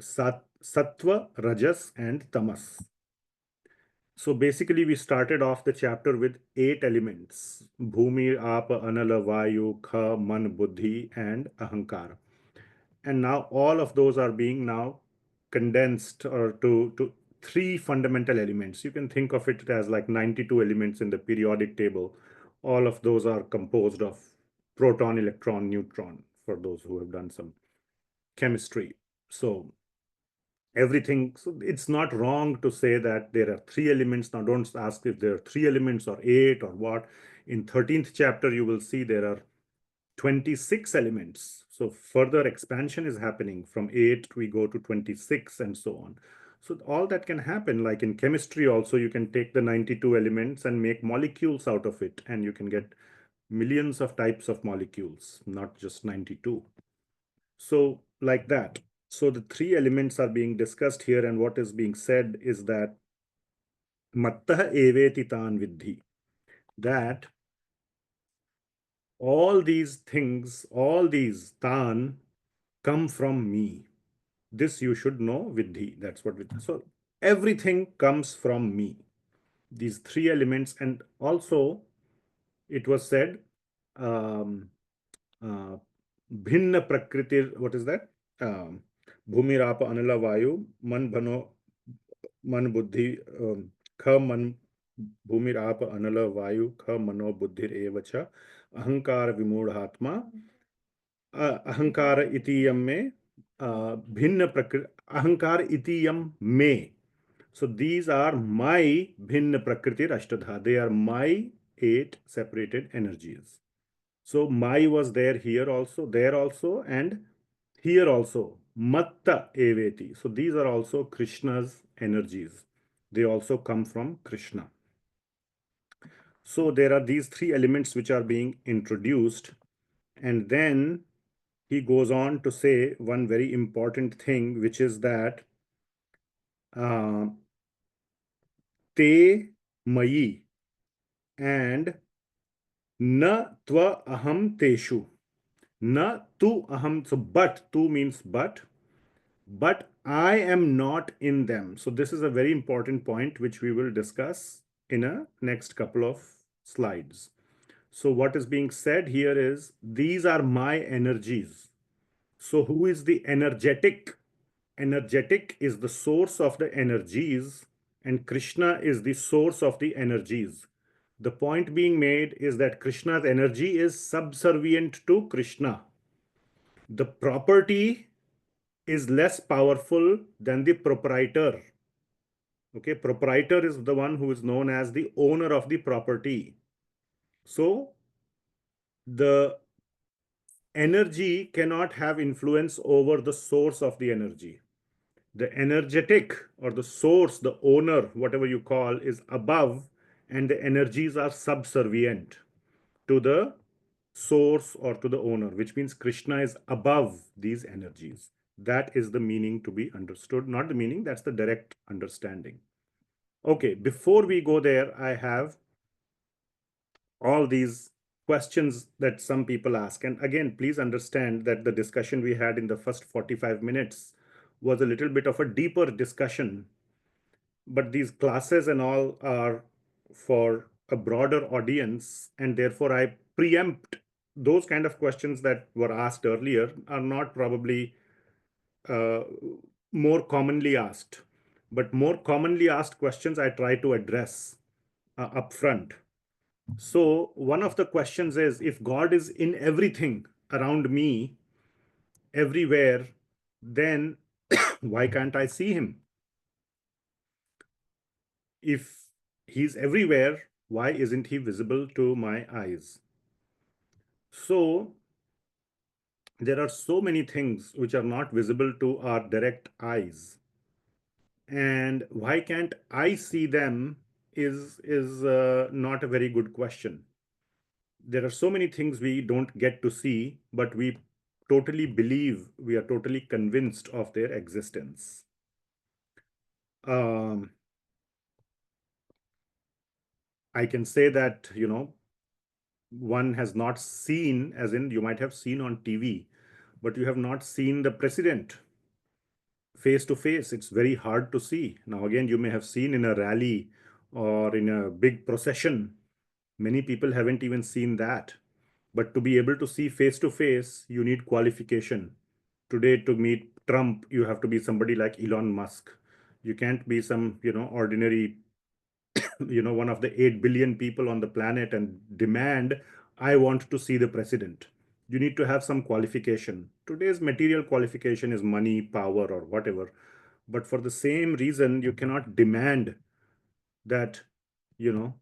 sattva, rajas, and tamas. So basically, we started off the chapter with 8 elements: bhumi, apa, anala, vayu, kha, man, buddhi, and ahankara. And now all of those are being now condensed or to three fundamental elements. You can think of it as like 92 elements in the periodic table. All of those are composed of proton, electron, neutron, for those who have done some chemistry. So everything, so it's not wrong to say that there are 3 elements. Now don't ask if there are 3 elements or 8 or what. In 13th chapter, you will see there are 26 elements. So further expansion is happening. From 8, we go to 26 and so on. So all that can happen, like in chemistry also, you can take the 92 elements and make molecules out of it, and you can get millions of types of molecules, not just 92. So like that. So the 3 elements are being discussed here, and what is being said is that mattah eveti tan vidhi, that all these things, all these tan come from me. This you should know, vidhi. That's what vidhi. So everything comes from me. These 3 elements, and also it was said, bhinna prakriti. What is that? Bhumi rapa anila vayu man bhano man buddhi kha man bhumi rapa anila vayu kha mano buddhir evacha ahankar vimudhatma अहंकार इतीयम में भिन्न प्रकृति अहंकार इतीयम में. So these are my bhinna prakriti ashtadha. They are my 8 separated energies. So my was there, here also, there also, and here also. Matta eveti. So these are also Krishna's energies. They also come from Krishna. So there are these 3 elements which are being introduced, and then he goes on to say one very important thing, which is that te mayi and na tva aham teshu. Na tu aham. So but, tu means but I am not in them. So this is a very important point which we will discuss in a next couple of slides. So what is being said here is these are my energies. So who is the energetic? Energetic is the source of the energies, and Krishna is the source of the energies. The point being made is that Krishna's energy is subservient to Krishna. The property is less powerful than the proprietor. Okay, proprietor is the one who is known as the owner of the property. So the energy cannot have influence over the source of the energy. The energetic or the source, the owner, whatever you call, is above, and the energies are subservient to the source or to the owner, which means Krishna is above these energies. That is the meaning to be understood, not the meaning, that's the direct understanding. Okay, before we go there, I have all these questions that some people ask. And again, please understand that the discussion we had in the first 45 minutes was a little bit of a deeper discussion, but these classes and all are for a broader audience, and therefore I preempt those kind of questions that were asked earlier are not probably more commonly asked, but more commonly asked questions I try to address upfront. So one of the questions is, if God is in everything around me, everywhere, then why can't I see him? If he's everywhere, why isn't he visible to my eyes? So there are so many things which are not visible to our direct eyes. And why can't I see them is not a very good question. There are so many things we don't get to see, but we totally believe, we are totally convinced of their existence. I can say that, one has not seen, as in you might have seen on TV, but you have not seen the president face to face. It's very hard to see. Now, again, you may have seen in a rally or in a big procession. Many people haven't even seen that. But to be able to see face to face, you need qualification. Today, to meet Trump, you have to be somebody like Elon Musk. You can't be some, ordinary, one of the 8 billion people on the planet and demand, I want to see the president. You need to have some qualification. Today's material qualification is money, power, or whatever. But for the same reason, you cannot demand that, you know,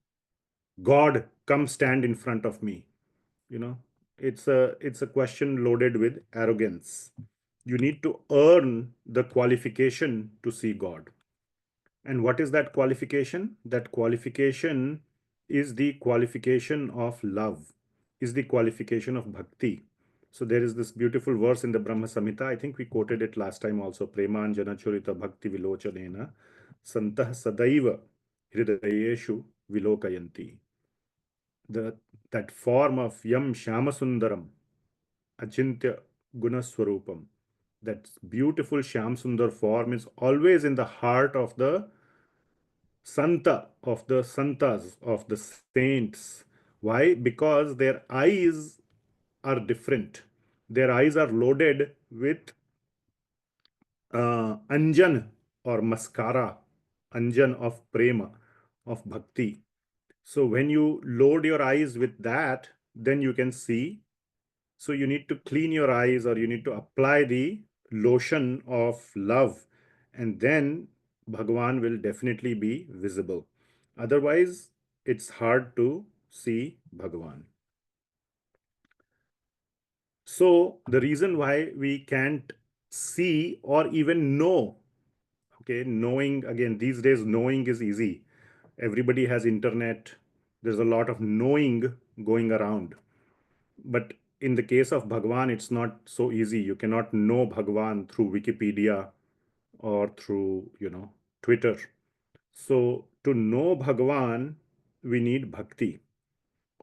God come stand in front of me. You know, it's a question loaded with arrogance. You need to earn the qualification to see God. And what is that qualification? That qualification is the qualification of love, is the qualification of bhakti. So there is this beautiful verse in the Brahma Samhita. I think we quoted it last time also. Premanjana churita bhakti vilochanena santah sadaiva hridayeshu vilokayanti. The, that form of yam shamasundaram achintya gunaswarupam, that beautiful Shyam Sundar form is always in the heart of the Santa, of the Santas, of the saints. Why? Because their eyes are different. Their eyes are loaded with anjan or mascara, anjan of prema, of bhakti. So when you load your eyes with that, then you can see. So you need to clean your eyes, or you need to apply the lotion of love, and then Bhagavan will definitely be visible. Otherwise, it's hard to see Bhagavan. So the reason why we can't see or even know, okay, knowing, again, these days knowing is easy. Everybody has internet. There's a lot of knowing going around. But in the case of Bhagwan, it's not so easy. You cannot know Bhagwan through Wikipedia or through, Twitter. So to know Bhagwan, we need bhakti.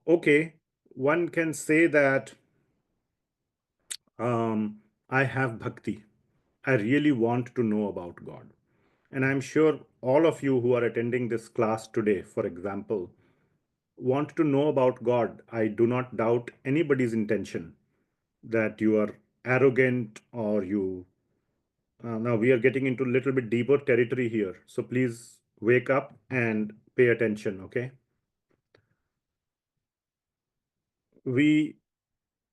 Okay, one can say that I have bhakti. I really want to know about God. And I'm sure all of you who are attending this class today, for example, want to know about God. I do not doubt anybody's intention that you are arrogant or you. Now we are getting into a little bit deeper territory here. So please wake up and pay attention, okay? We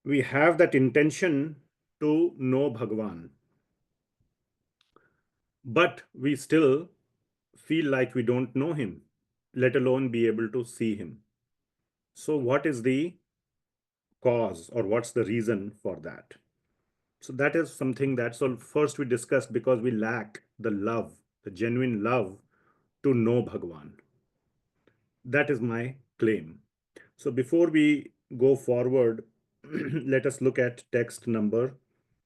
we have that intention to know Bhagwan, but we still feel like we don't know him, let alone be able to see him. So what is the cause, or what's the reason for that? So that is something that's all first we discussed, because we lack the love, the genuine love to know Bhagwan. That is my claim. So before we go forward, let us look at text number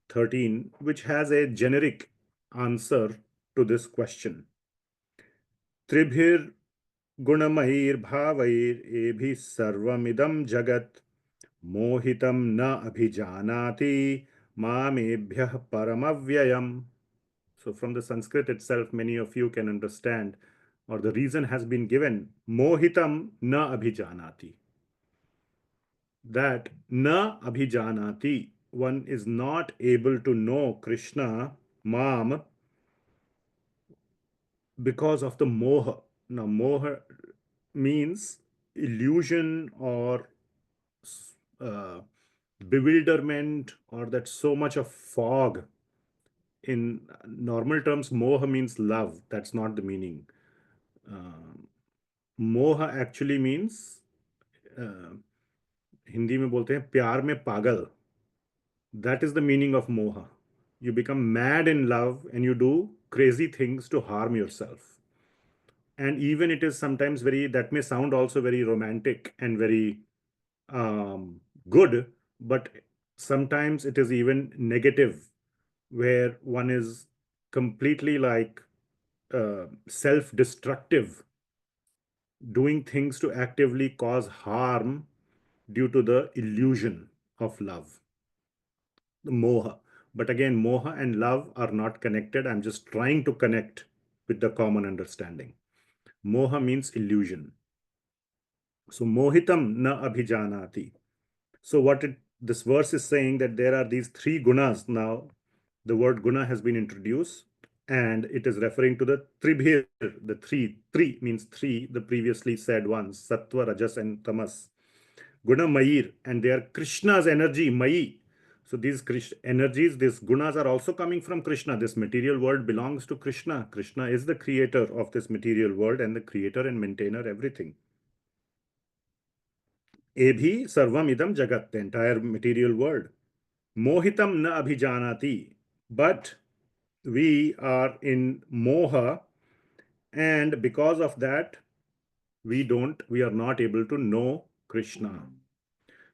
13, which has a generic answer to this question. Tribhir gunamair bhavair ebhi sarvamidam jagat mohitam na abhijanati mamebhyah paramavyayam. So from the Sanskrit itself, many of you can understand, or the reason has been given, mohitam na abhijanati. That na abhijanati, one is not able to know Krishna, Mam, because of the moha. Now, moha means illusion or uh, bewilderment, or that so much of fog. In normal terms, moha means love. That's not the meaning. मोह actually means Hindi में बोलते हैं प्यार में पागल. That is the meaning of moha. You become mad in love and you do crazy things to harm yourself. And even it is sometimes that may sound also very romantic and very good, but sometimes it is even negative, where one is completely like self destructive, doing things to actively cause harm due to the illusion of love, the moha. But again, moha and love are not connected. I'm just trying to connect with the common understanding. Moha means illusion. So mohitam na abhijanati. So this verse is saying, that there are these three gunas. Now the word guna has been introduced, and it is referring to the tribhir, the three. Tri means three, the previously said ones, sattva, rajas, and tamas. Guna Mayir, and they are Krishna's energy, Mayi. So these energies, these gunas are also coming from Krishna. This material world belongs to Krishna. Krishna is the creator of this material world and the creator and maintainer everything. Ebhi sarvam idam jagat, the entire material world. Mohitam na abhijanati. But we are in moha, and because of that, we are not able to know Krishna.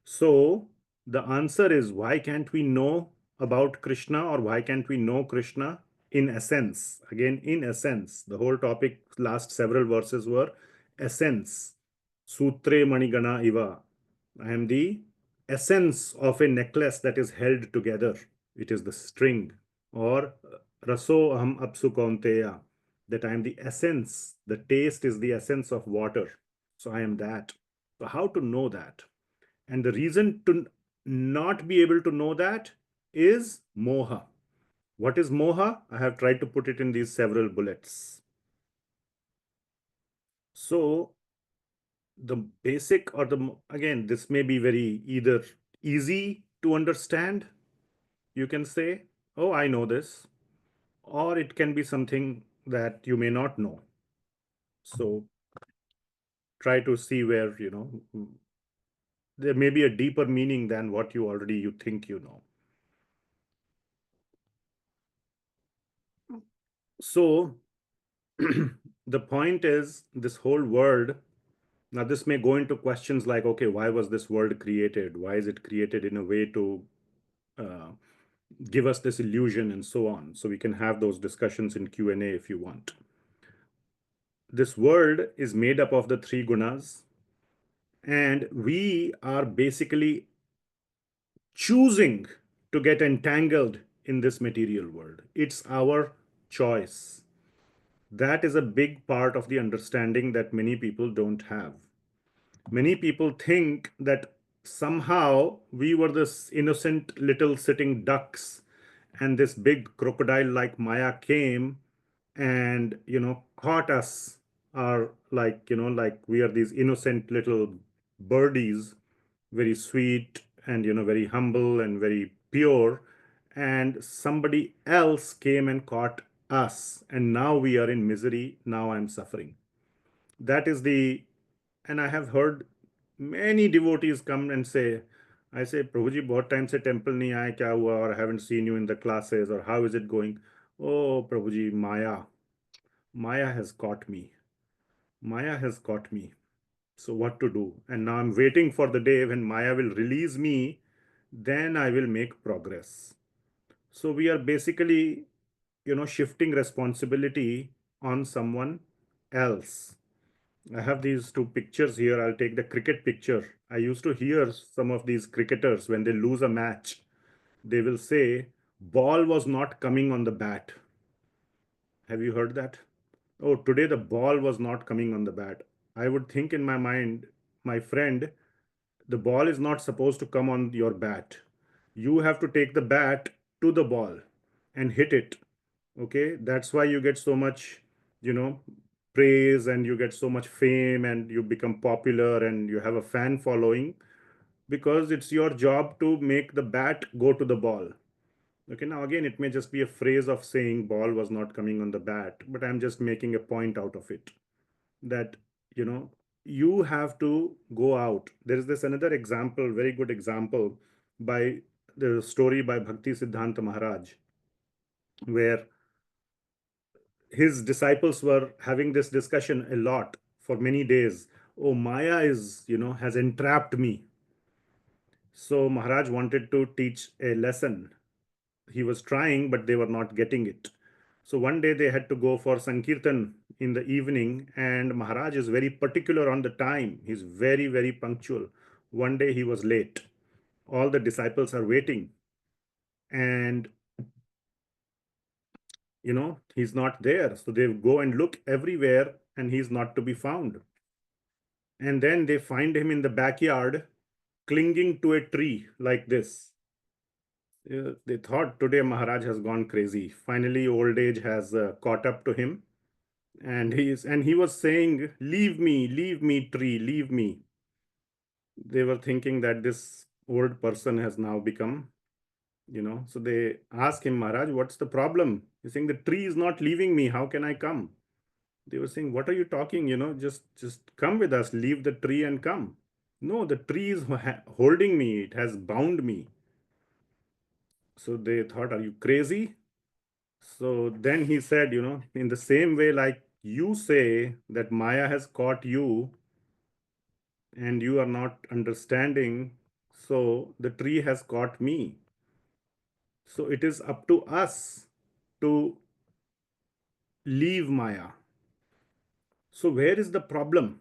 So the answer is, why can't we know about Krishna, or why can't we know Krishna in essence? Again, in essence, the whole topic last several verses were essence. Sutre manigana iva. I am the essence of a necklace that is held together. It is the string. Or raso aham apsu kaunteya, that I am the essence. The taste is the essence of water. So I am that. So how to know that? And the reason to not be able to know that is moha. What is moha? I have tried to put it in these several bullets. So the basic, or again, this may be very either easy to understand, you can say, oh, I know this, or it can be something that you may not know. So try to see where, there may be a deeper meaning than what you think you know. So the point is, this whole world, now this may go into questions like, okay, why was this world created? Why is it created in a way to uh, give us this illusion, and so on? So we can have those discussions in Q&A if you want. This world is made up of the three gunas, and we are basically choosing to get entangled in this material world. It's our choice. That is a big part of the understanding that many people don't have. Many people think that somehow we were this innocent little sitting ducks, and this big crocodile like Maya came and, caught us, or like we are these innocent little birdies, very sweet and, very humble and very pure, and somebody else came and caught us, and now we are in misery. Now I'm suffering. That is the, and I have heard many devotees come and say, I say, Prabhuji, बहुत time से temple नहीं आए, क्या हुआ? Or I haven't seen you in the classes, or how is it going? Oh, Prabhuji, Maya has caught me. Maya has caught me. So what to do? And now I'm waiting for the day when Maya will release me, then I will make progress. So we are basically, shifting responsibility on someone else. I have these two pictures here. I'll take the cricket picture. I used to hear some of these cricketers, when they lose a match, they will say, ball was not coming on the bat. Have you heard that? Oh, today the ball was not coming on the bat. I would think in my mind, my friend, the ball is not supposed to come on your bat. You have to take the bat to the ball and hit it. Okay, that's why you get so much, you know praise, and you get so much fame, and you become popular, and you have a fan following, because it's your job to make the bat go to the ball. Okay, now again, it may just be a phrase of saying ball was not coming on the bat, but I'm just making a point out of it, that you know you have to go out. There is this another example, very good example, by the story by Bhakti Siddhanta Maharaj, where his disciples were having this discussion a lot for many days. Oh, Maya has entrapped me. So Maharaj wanted to teach a lesson. He was trying, but they were not getting it. So one day they had to go for Sankirtan in the evening, and Maharaj is very particular on the time. He's very, very punctual. One day he was late. All the disciples are waiting, and he's not there. So they go and look everywhere, and he's not to be found. And then they find him in the backyard, clinging to a tree like this. They thought today Maharaj has gone crazy. Finally, old age has caught up to him, and he was saying, leave me, tree, leave me." they were thinking that this old person has now become, so they asked him, Maharaj, what's the problem? He's saying, the tree is not leaving me. How can I come? They were saying, what are you talking? Just come with us, leave the tree and come. No, the tree is holding me. It has bound me. So they thought, are you crazy? So then he said, in the same way, like you say that Maya has caught you and you are not understanding, so the tree has caught me. So it is up to us to leave Maya. So where is the problem?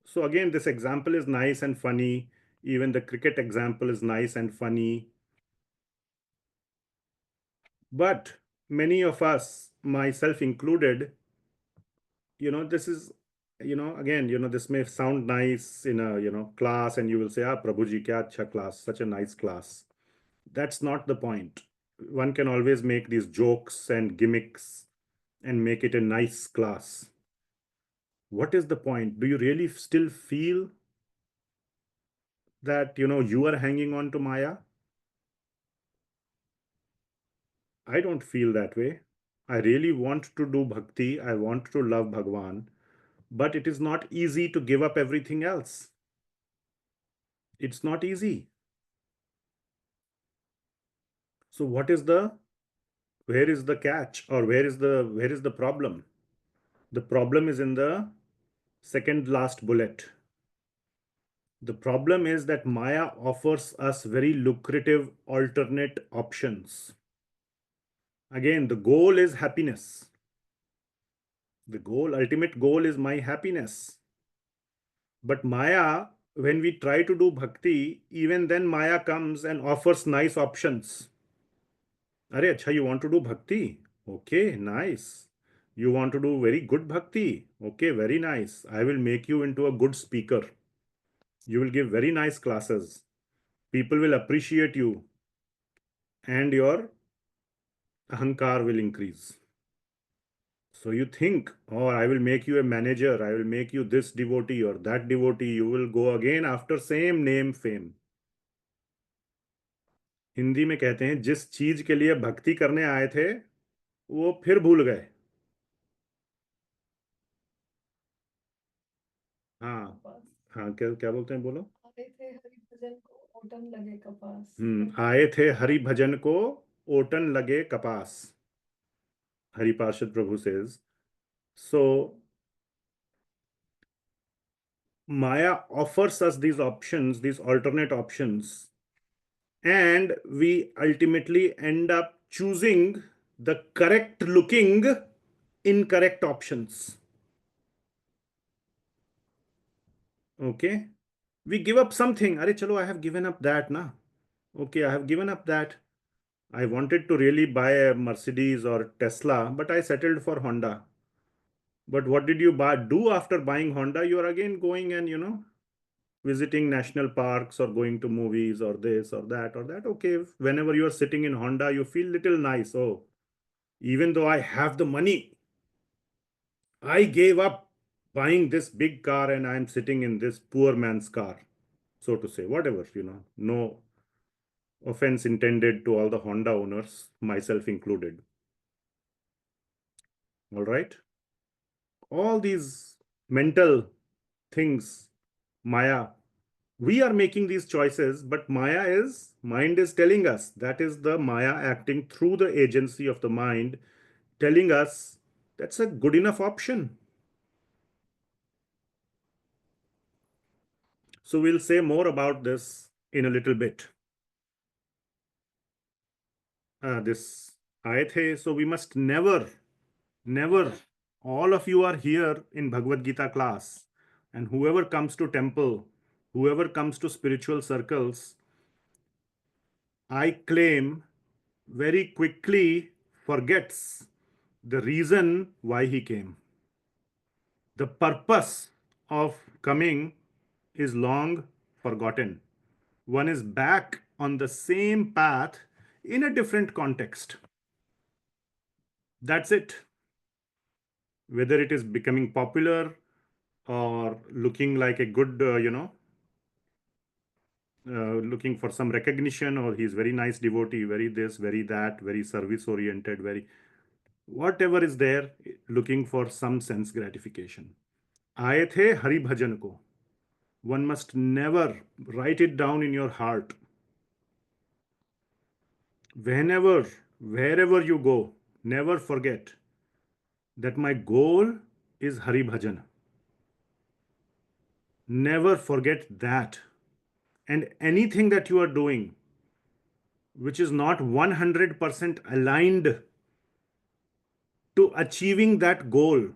So again, this example is nice and funny. Even the cricket example is nice and funny. But many of us, myself included, this is, again, this may sound nice in a, class, and you will say, Prabhuji, kya acha class, such a nice class. That's not the point. One can always make these jokes and gimmicks and make it a nice class. What is the point? Do you really still feel that, you are hanging on to Maya? I don't feel that way. I really want to do bhakti. I want to love Bhagawan. But it is not easy to give up everything else. It's not easy. So where is the catch, or where is the problem? The problem is in the second last bullet. The problem is that Maya offers us very lucrative alternate options. Again, the goal is happiness. Ultimate goal is my happiness. But Maya, when we try to do bhakti, even then Maya comes and offers nice options. Are, acha, you want to do bhakti? Okay, nice. You want to do very good bhakti? Okay, very nice. I will make you into a good speaker. You will give very nice classes. People will appreciate you, and your ahankar will increase. So you think, oh, I will make you a manager, I will make you this devotee or that devotee. You will go again after same name, fame. Hindi में कहते हैं, जिस चीज के लिए भक्ति करने आए थे वो फिर भूल गए. हाँ. कपास। हाँ, क्या क्या बोलते हैं, बोलो. आए थे हरि भजन को ओटन लगे कपास। आए थे हरि भजन को ओटन लगे कपास. Hari Parshad Prabhu says. So Maya offers us these options, these alternate options, and we ultimately end up choosing the correct looking incorrect options. Okay, we give up something. Are chalo, I have given up that na. Okay, I have given up that. I wanted to really buy a Mercedes or Tesla, but I settled for Honda. But what did you do after buying Honda? You are again going and visiting national parks or going to movies or this or that or that. Okay, whenever you are sitting in Honda, you feel little nice. Oh, even though I have the money, I gave up buying this big car and I'm sitting in this poor man's car, so to say. Whatever, no offense intended to all the Honda owners, myself included. All right. All these mental things, Maya, we are making these choices, but mind is telling us. That is the Maya acting through the agency of the mind, telling us that's a good enough option. So we'll say more about this in a little bit. This ayat hai, so we must never, all of you are here in Bhagavad Gita class, and whoever comes to temple, whoever comes to spiritual circles, I claim very quickly forgets the reason why he came. The purpose of coming is long forgotten. One is back on the same path in a different context. That's it. Whether it is becoming popular or looking like a good, looking for some recognition, or he's very nice devotee, very this, very that, very service oriented, very whatever is there, looking for some sense gratification. Aaye the Hari Bhajan ko. One must never write it down in your heart. Whenever, wherever you go, never forget that my goal is Hari Bhajan. Never forget that. And anything that you are doing which is not 100% aligned to achieving that goal,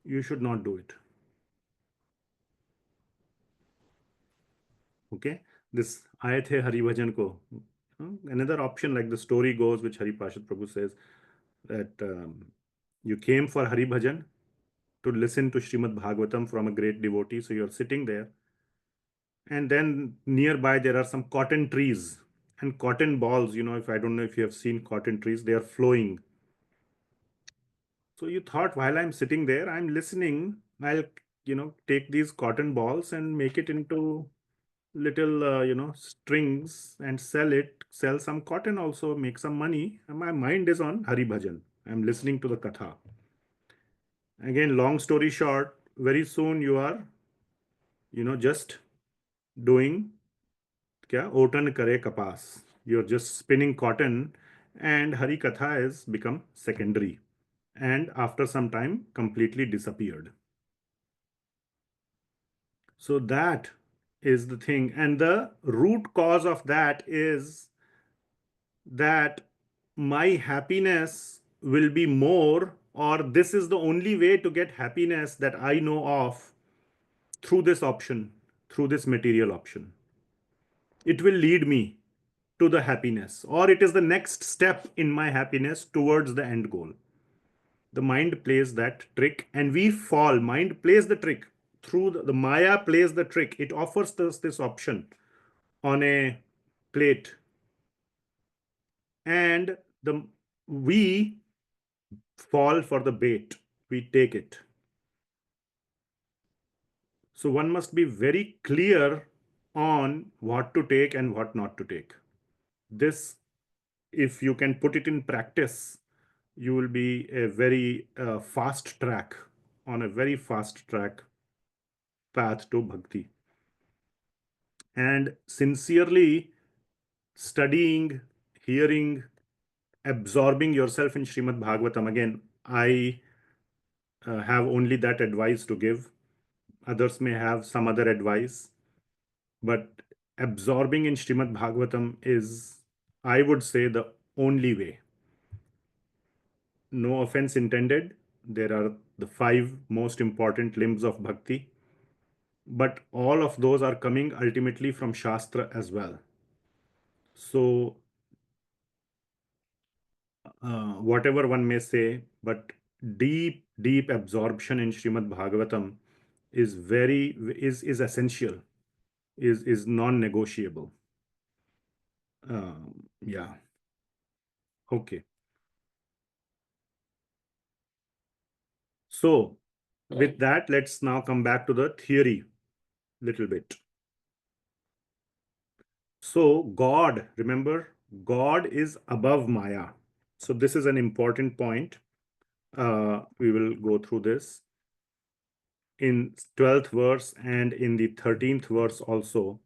you should not do it. Okay? This Aaye the Hari Bhajan ko. Another option, like the story goes, which Hari Parshad Prabhu says, that you came for Hari Bhajan to listen to Srimad Bhagavatam from a great devotee. So you're sitting there, and then nearby there are some cotton trees and cotton balls. If I don't know if you have seen cotton trees, they are flowing. So you thought, while I'm sitting there, I'm listening, I'll, take these cotton balls and make it into little, strings and sell some cotton also, make some money. And my mind is on Hari Bhajan. I'm listening to the Katha. Again, long story short, very soon you are, just doing kya? Otan kare kapaas. You're just spinning cotton, and Hari Katha has become secondary. And after some time, completely disappeared. So that is the thing. And the root cause of that is that my happiness will be more, or this is the only way to get happiness that I know of, through this option, through this material option. It will lead me to the happiness, or it is the next step in my happiness towards the end goal. The mind plays that trick, and we fall. Mind plays the trick through the Maya plays the trick. It offers us this option on a plate, and we fall for the bait. We take it. So one must be very clear on what to take and what not to take. This, if you can put it in practice, you will be a very fast track, on a very fast track path to bhakti. And sincerely studying, hearing, absorbing yourself in Srimad Bhagavatam. Again, I have only that advice to give. Others may have some other advice, but absorbing in Srimad Bhagavatam is, I would say, the only way. No offense intended. There are the 5 most important limbs of bhakti, but all of those are coming ultimately from Shastra as well. So, whatever one may say, but deep absorption in Srimad Bhagavatam is is essential, is non-negotiable. Yeah. Okay. So with that, let's now come back to the theory little bit. So God, remember, God is above Maya. So this is an important point. We will go through this. In 12th verse and in the 13th verse also,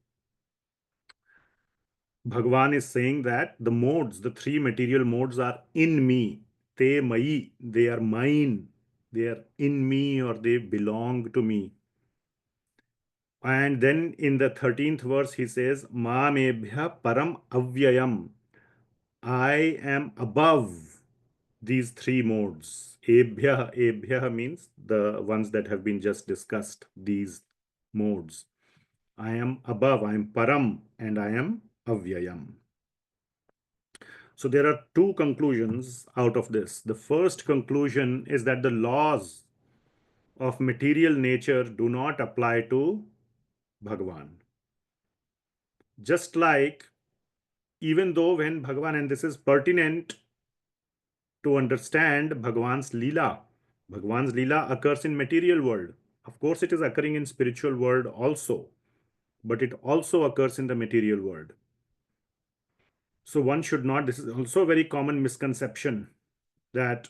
Bhagavan is saying that the modes, the 3 material modes, are in me. Te mai, they are mine. They are in me, or they belong to me. And then in the 13th verse, he says, Mamebhya param avyayam. I am above these 3 modes. Ebhya means the ones that have been just discussed, these modes. I am above, I am param, and I am avyayam. So there are 2 conclusions out of this. The first conclusion is that the laws of material nature do not apply to Bhagavan. Just like, even though when Bhagavan, and this is pertinent to understand Bhagavan's Leela occurs in material world. Of course, it is occurring in spiritual world also. but it also occurs in the material world. So one should not, this is also a very common misconception, that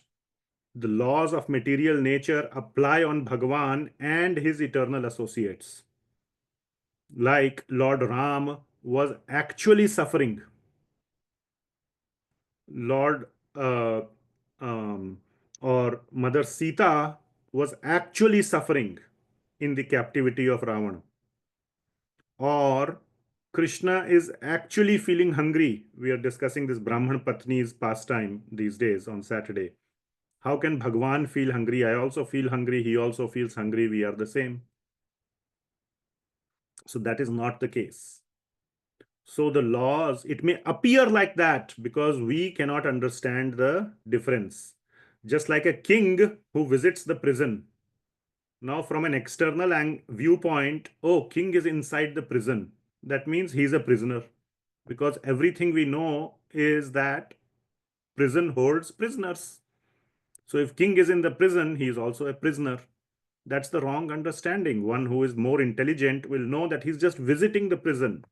the laws of material nature apply on Bhagavan and his eternal associates. Like Lord Ram was actually suffering. Lord uh, um, or Mother Sita was actually suffering in the captivity of Ravana. Or Krishna is actually feeling hungry. We are discussing this Brahman Patni's pastime these days on Saturday. How can Bhagwan feel hungry? I also feel hungry. He also feels hungry. We are the same. So that is not the case. So the laws, it may appear like that because we cannot understand the difference. Just like a king who visits the prison. Now, from an external viewpoint, oh, king is inside the prison. That means he's a prisoner. Because everything we know is that prison holds prisoners. So if king is in the prison, he is also a prisoner. That's the wrong understanding. One who is more intelligent will know that he's just visiting the prison.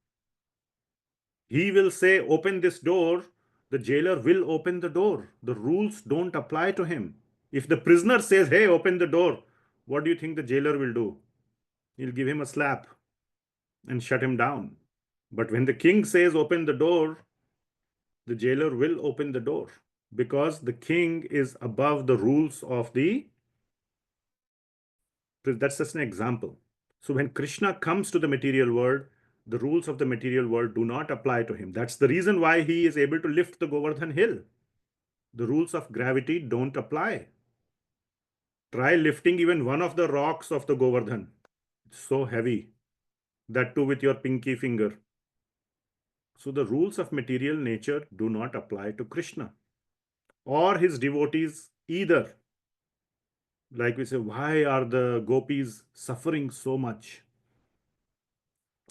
He will say, open this door. The jailer will open the door. The rules don't apply to him. If the prisoner says, hey, open the door, what do you think the jailer will do? He'll give him a slap and shut him down. But when the king says, open the door, the jailer will open the door because the king is above the rules of the. That's just an example. So when Krishna comes to the material world, the rules of the material world do not apply to him. That's the reason why he is able to lift the Govardhan hill. The rules of gravity don't apply. Try lifting even one of the rocks of the Govardhan. It's so heavy. That too with your pinky finger. So the rules of material nature do not apply to Krishna or his devotees either. Like we say, why are the gopis suffering so much?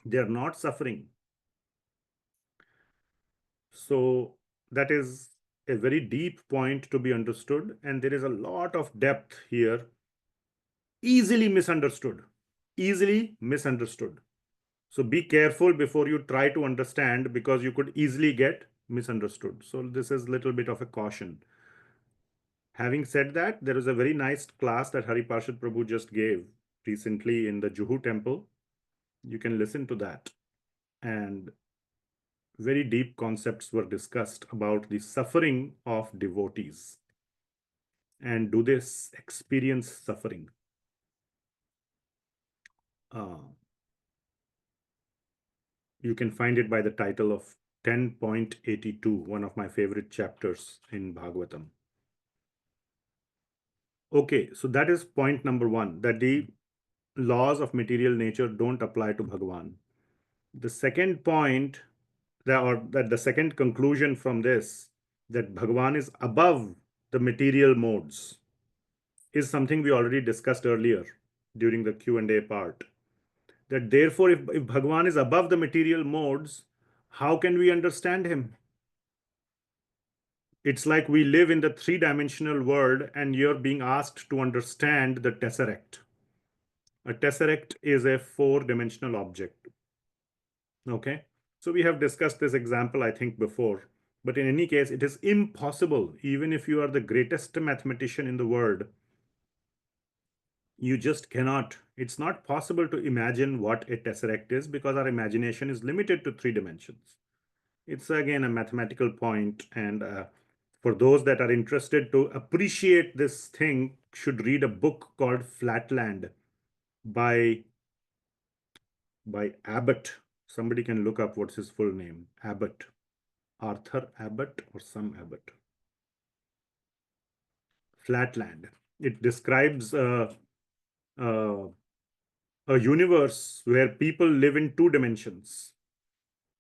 They are not suffering. So that is a very deep point to be understood, and there is a lot of depth here. Easily misunderstood. Easily misunderstood. So be careful before you try to understand, because you could easily get misunderstood. So this is a little bit of a caution. Having said that, there is a very nice class that Hari Parshad Prabhu just gave recently in the Juhu temple. You can listen to that. And very deep concepts were discussed about the suffering of devotees. And do they experience suffering? You can find it by the title of 10.82, one of my favorite chapters in Bhagavatam. Okay, so that is point number one, that the laws of material nature don't apply to Bhagavan. The second point, that the second conclusion from this, that Bhagavan is above the material modes, is something we already discussed earlier during the Q&A part. That therefore, if Bhagavan is above the material modes, how can we understand him? It's like we live in the three-dimensional world and you're being asked to understand the tesseract. A tesseract is a four-dimensional object. Okay, so we have discussed this example, I think, before. But in any case, it is impossible, even if you are the greatest mathematician in the world, you just cannot. It's not possible to imagine what a tesseract is because our imagination is limited to three dimensions. It's again a mathematical point, and for those that are interested to appreciate this thing, should read a book called Flatland by Abbot. Somebody can look up what's his full name. Abbot. Arthur Abbot or some Abbot. Flatland. It describes a universe where people live in two dimensions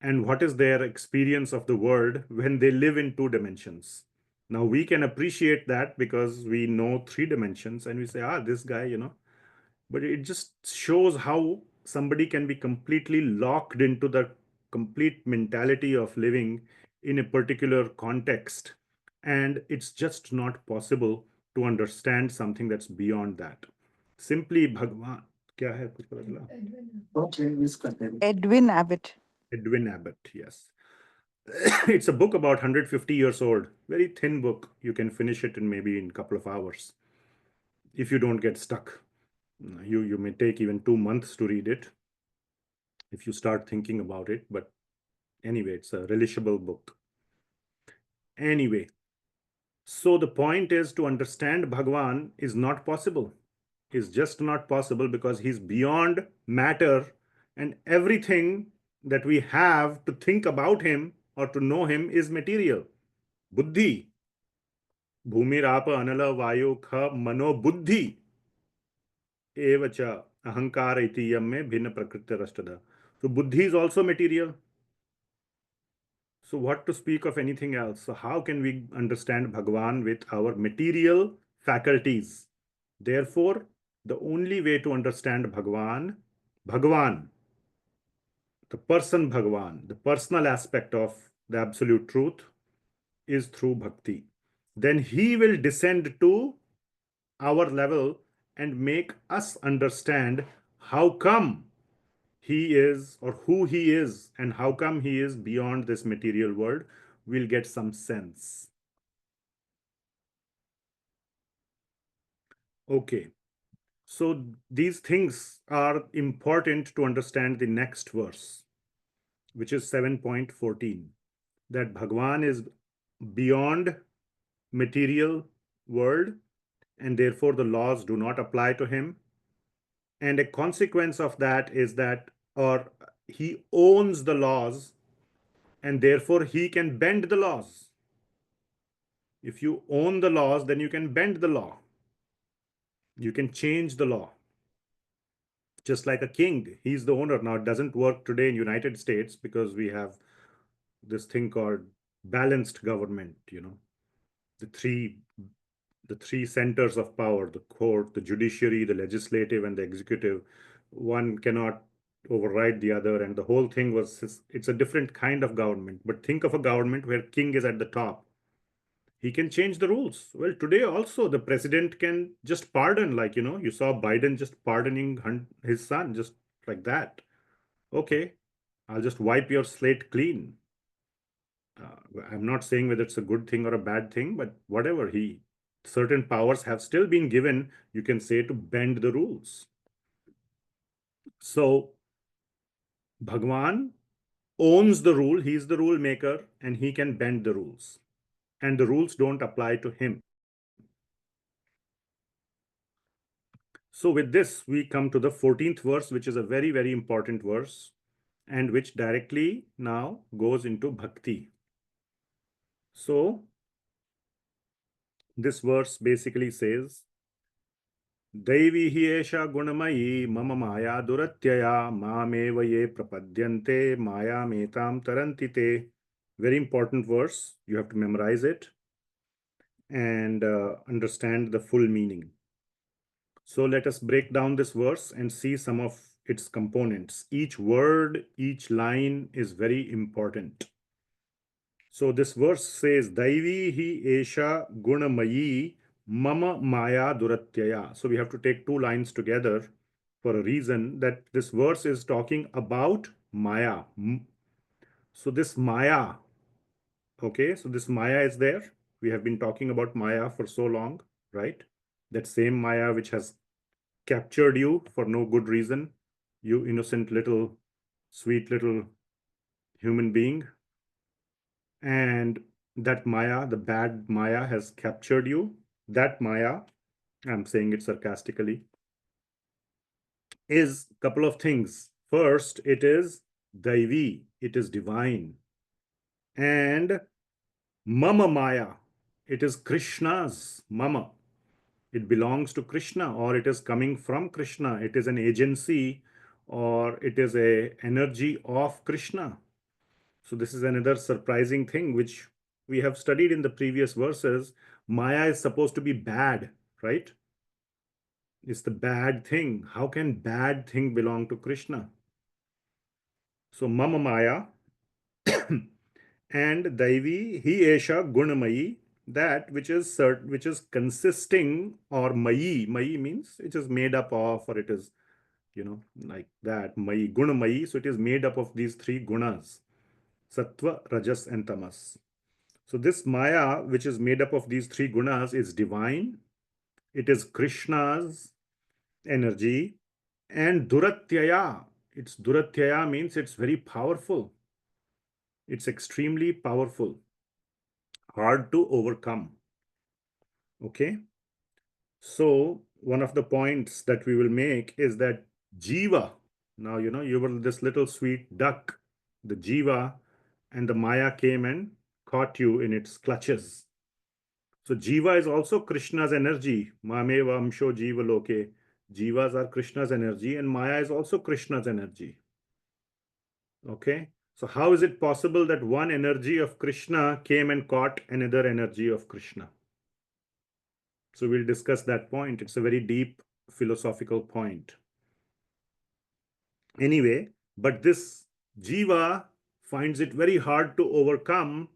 and what is their experience of the world when they live in two dimensions. Now we can appreciate that because we know three dimensions and we say, this guy, but it just shows how somebody can be completely locked into the complete mentality of living in a particular context. And it's just not possible to understand something that's beyond that. Simply Bhagavan, क्या है कुछ पता चला? Edwin Abbot. Edwin Abbot, yes. It's a book about 150 years old. Very thin book. You can finish it in maybe in a couple of hours if you don't get stuck. You may take even 2 months to read it if you start thinking about it. But anyway, it's a relishable book. Anyway, so the point is to understand Bhagavan is not possible. Is just not possible because he's beyond matter, and everything that we have to think about him or to know him is material. Buddhi. Bhumirapa anala vayu kha mano buddhi. Evacha ahankara iti yamme bhinna prakriti rashtada. So buddhi is also material. So what to speak of anything else? So how can we understand Bhagavan with our material faculties? Therefore, the only way to understand Bhagavan, the person Bhagavan, the personal aspect of the absolute truth is through bhakti. Then he will descend to our level and make us understand how come he is or who he is and how come he is beyond this material world. We'll get some sense. Okay. So these things are important to understand the next verse, which is 7.14, that Bhagavan is beyond material world and therefore the laws do not apply to him. And a consequence of that is that, or he owns the laws and therefore he can bend the laws. If you own the laws, then you can bend the law. You can change the law. Just like a king, he's the owner. Now, it doesn't work today in United States because we have this thing called balanced government, the three centers of power, the court, the judiciary, the legislative, and the executive. One cannot override the other, and the whole thing it's a different kind of government. But think of a government where king is at the top. He can change the rules. Well, today also the president can just pardon, like, you saw Biden just pardoning his son, just like that. Okay, I'll just wipe your slate clean. I'm not saying whether it's a good thing or a bad thing, but whatever, certain powers have still been given, you can say, to bend the rules. So Bhagwan owns the rule, he's the rule maker, and he can bend the rules. And the rules don't apply to him. So with this, we come to the 14th verse, which is a very, very important verse, and which directly now goes into bhakti. So this verse basically says, Daivi hi esha gunamayi mama maya duratyaya mamev ye prapadyante maya metam tarantite. Very important verse. You have to memorize it and understand the full meaning. So let us break down this verse and see some of its components. Each word, each line is very important. So this verse says, Daivi hi esha gunamayi mama maya duratyaya. So we have to take two lines together for a reason, that this verse is talking about Maya. So this Maya, okay, so this Maya is there. We have been talking about Maya for so long, right? That same Maya which has captured you for no good reason, you innocent little, sweet little human being. And that Maya, the bad Maya, has captured you. That Maya, I'm saying it sarcastically, is a couple of things. First, it is Daivi, it is divine. And Mama Maya, it is Krishna's Mama. It belongs to Krishna, or it is coming from Krishna. It is an agency, or it is a energy of Krishna. So this is another surprising thing which we have studied in the previous verses. Maya is supposed to be bad, right? It's the bad thing. How can bad thing belong to Krishna? So Mama Maya and Daivi hi esha gunamayi, that which is consisting, or mayi. Mayi means it is made up of, or it is like that. Mayi, guna mayi. So it is made up of these three gunas: sattva, rajas, and tamas. So this Maya, which is made up of these three gunas, is divine. It is Krishna's energy. And duratyaya. It's duratyaya means it's very powerful. It's extremely powerful, hard to overcome. Okay. So one of the points that we will make is that jiva. Now, you were this little sweet duck, the jiva, and the Maya came and caught you in its clutches. So jiva is also Krishna's energy. Mameva amsho jiva loke. Jivas are Krishna's energy, and Maya is also Krishna's energy. Okay. So how is it possible that one energy of Krishna came and caught another energy of Krishna? So we'll discuss that point. It's a very deep philosophical point. Anyway, but this jiva finds it very hard to overcome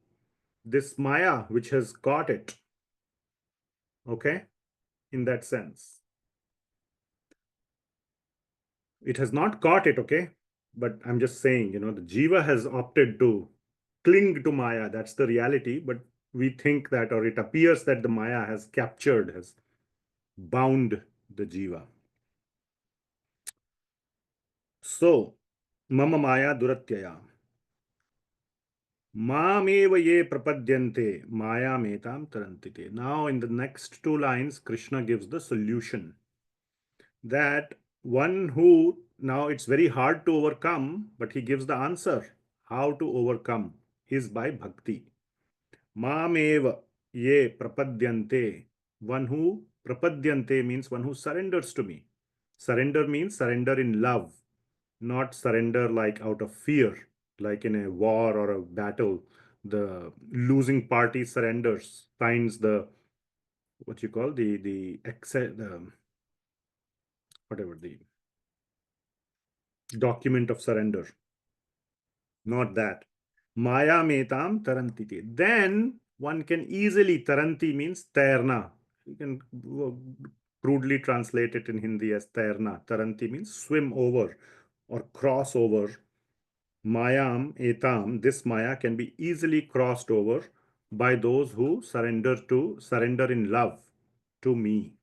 this Maya, which has caught it. Okay, in that sense. It has not caught it, okay? But I'm just saying, the jiva has opted to cling to Maya. That's the reality. But we think that, or it appears that the Maya has captured, has bound the jiva. So, mama Maya duratyaya. Mameva ye prapadyante Maya metam tarantite. Now, in the next two lines, Krishna gives the solution. That one who, now it's very hard to overcome, but he gives the answer. How to overcome is by bhakti. Mameva ye prapadyante. One who prapadyante means one who surrenders to me. Surrender means surrender in love, not surrender like out of fear, like in a war or a battle. The losing party surrenders, signs the what you call the whatever the document of surrender. Not that. Maya metam tarantite. Then one can easily, taranti means tairna. You can crudely translate it in Hindi as tairna. Taranti means swim over or cross over. Mayam etam, this Maya can be easily crossed over by those who surrender in love to me.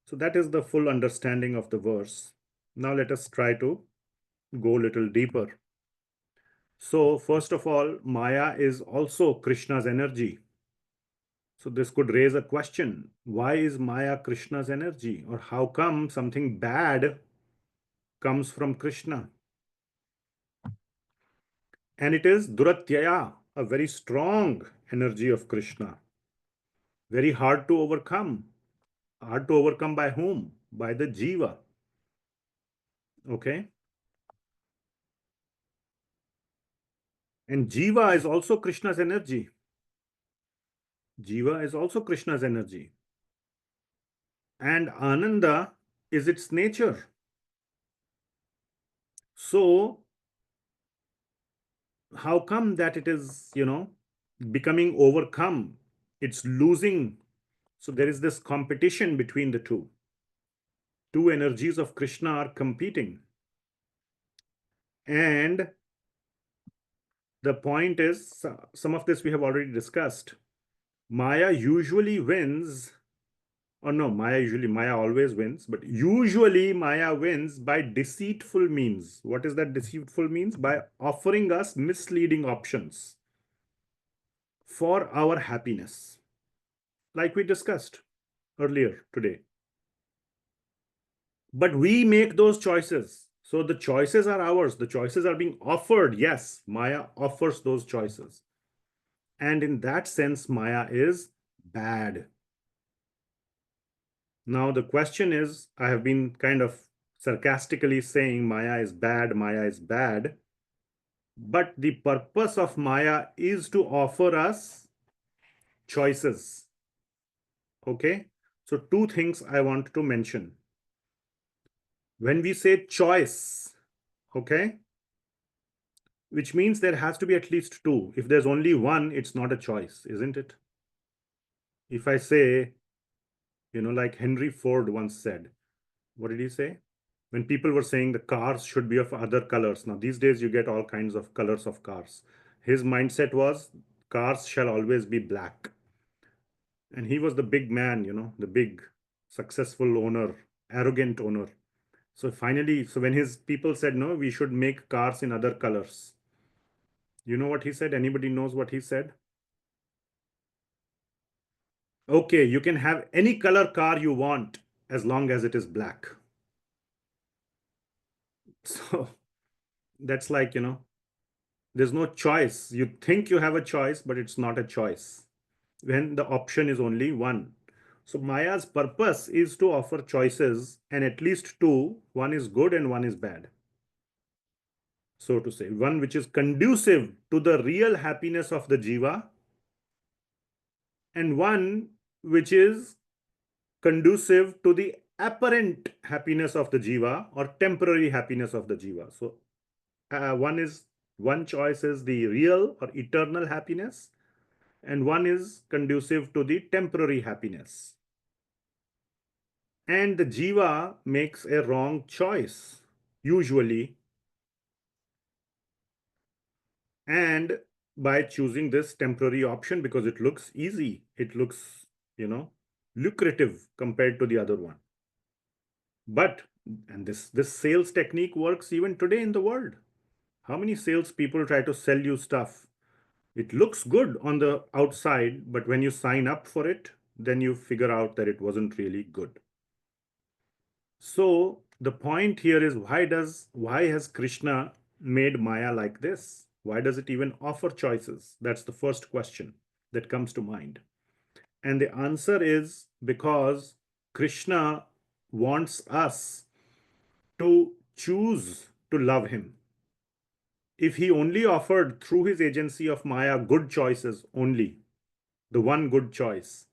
So that is the full understanding of the verse. Now let us try to go a little deeper. So first of all, Maya is also Krishna's energy. So this could raise a question. Why is Maya Krishna's energy? Or how come something bad comes from Krishna? And it is Duratyaya, a very strong energy of Krishna. Very hard to overcome. Hard to overcome by whom? By the Jiva. Okay. And Jiva is also Krishna's energy. Jiva is also Krishna's energy. And Ananda is its nature. So, how come that it is, becoming overcome? It's losing. So, there is this competition between the two. Two energies of Krishna are competing. And the point is, some of this we have already discussed. Maya usually wins. Or no, Maya always wins, but usually Maya wins by deceitful means. What is that deceitful means? By offering us misleading options for our happiness, like we discussed earlier today. But we make those choices. So the choices are ours. The choices are being offered. Yes, Maya offers those choices. And in that sense, Maya is bad. Now, the question is, I have been kind of sarcastically saying Maya is bad, Maya is bad. But the purpose of Maya is to offer us choices. Okay? So, two things I want to mention. When we say choice, okay, which means there has to be at least two. If there's only one, it's not a choice, isn't it? If I say, like Henry Ford once said, what did he say? when people were saying the cars should be of other colors. Now, these days you get all kinds of colors of cars. His mindset was cars shall always be black. And he was the big man, the big successful owner, arrogant owner. So finally, when his people said, no, we should make cars in other colors. You know what he said? Anybody knows what he said? Okay, you can have any color car you want as long as it is black. So that's like, there's no choice. You think you have a choice, but it's not a choice when the option is only one. So Maya's purpose is to offer choices, and at least two. One is good and one is bad. So to say, one which is conducive to the real happiness of the jiva, and one which is conducive to the apparent happiness of the jiva or temporary happiness of the jiva. So one choice is the real or eternal happiness, and one is conducive to the temporary happiness. And the jiva makes a wrong choice usually, and by choosing this temporary option because it looks easy, it looks lucrative compared to the other one. But this sales technique works even today in the world. How many sales people try to sell you stuff? It looks good on the outside, but when you sign up for it, then you figure out that it wasn't really good. So the point here is, why has Krishna made Maya like this? Why does it even offer choices? That's the first question that comes to mind. And the answer is because Krishna wants us to choose to love him. If he only offered through his agency of Maya good choices only, the one good choice,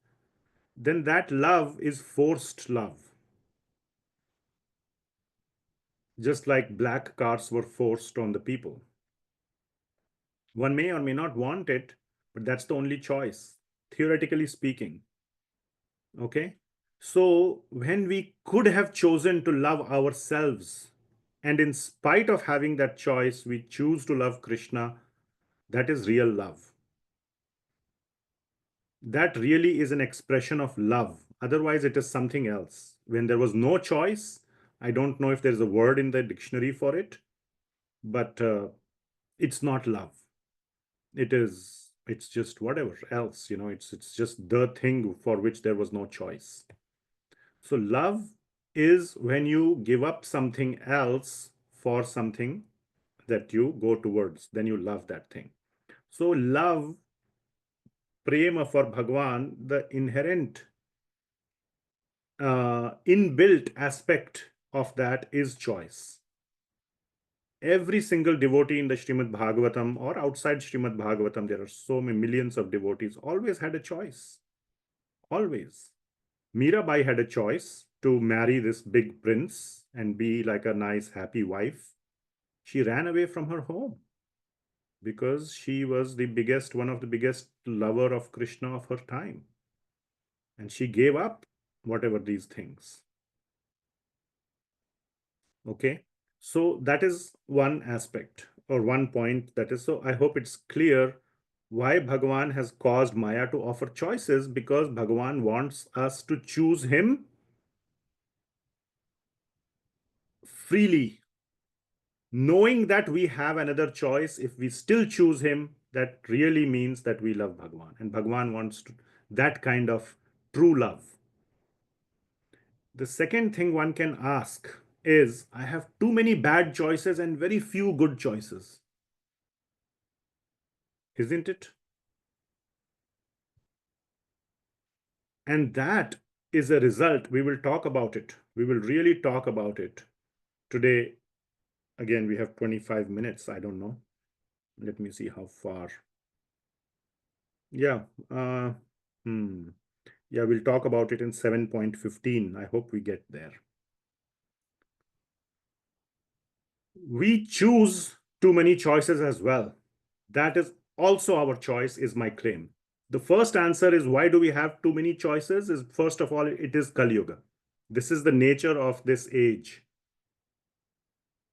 then that love is forced love. Just like black cars were forced on the people. One may or may not want it, but that's the only choice, theoretically speaking. Okay? So when we could have chosen to love ourselves, and in spite of having that choice, we choose to love Krishna, that is real love. That really is an expression of love. Otherwise, it is something else. When there was no choice, I don't know if there's a word in the dictionary for it, but it's not love. It's just whatever else, it's just the thing for which there was no choice. So love is when you give up something else for something that you go towards, then you love that thing. So love, prema for Bhagwan, the inherent inbuilt aspect of that is choice. Every single devotee in the Srimad Bhagavatam or outside Srimad Bhagavatam, there are so many millions of devotees, always had a choice. Always. Mirabai had a choice to marry this big prince and be like a nice, happy wife. She ran away from her home because she was one of the biggest lover of Krishna of her time. And she gave up whatever these things. Okay. So that is one aspect or one point that is, so I hope it's clear why Bhagavan has caused Maya to offer choices, because Bhagavan wants us to choose him freely, knowing that we have another choice. If we still choose him, that really means that we love Bhagavan, and Bhagavan wants that kind of true love. The second thing one can ask is, I have too many bad choices and very few good choices. Isn't it? And that is a result. We will talk about it. We will really talk about it today. Again, we have 25 minutes. I don't know. Let me see how far. Yeah. Yeah, we'll talk about it in 7.15. I hope we get there. We choose too many choices as well. That is also our choice, is my claim. The first answer is, why do we have too many choices? Is, first of all, it is Kaliyuga. This is the nature of this age.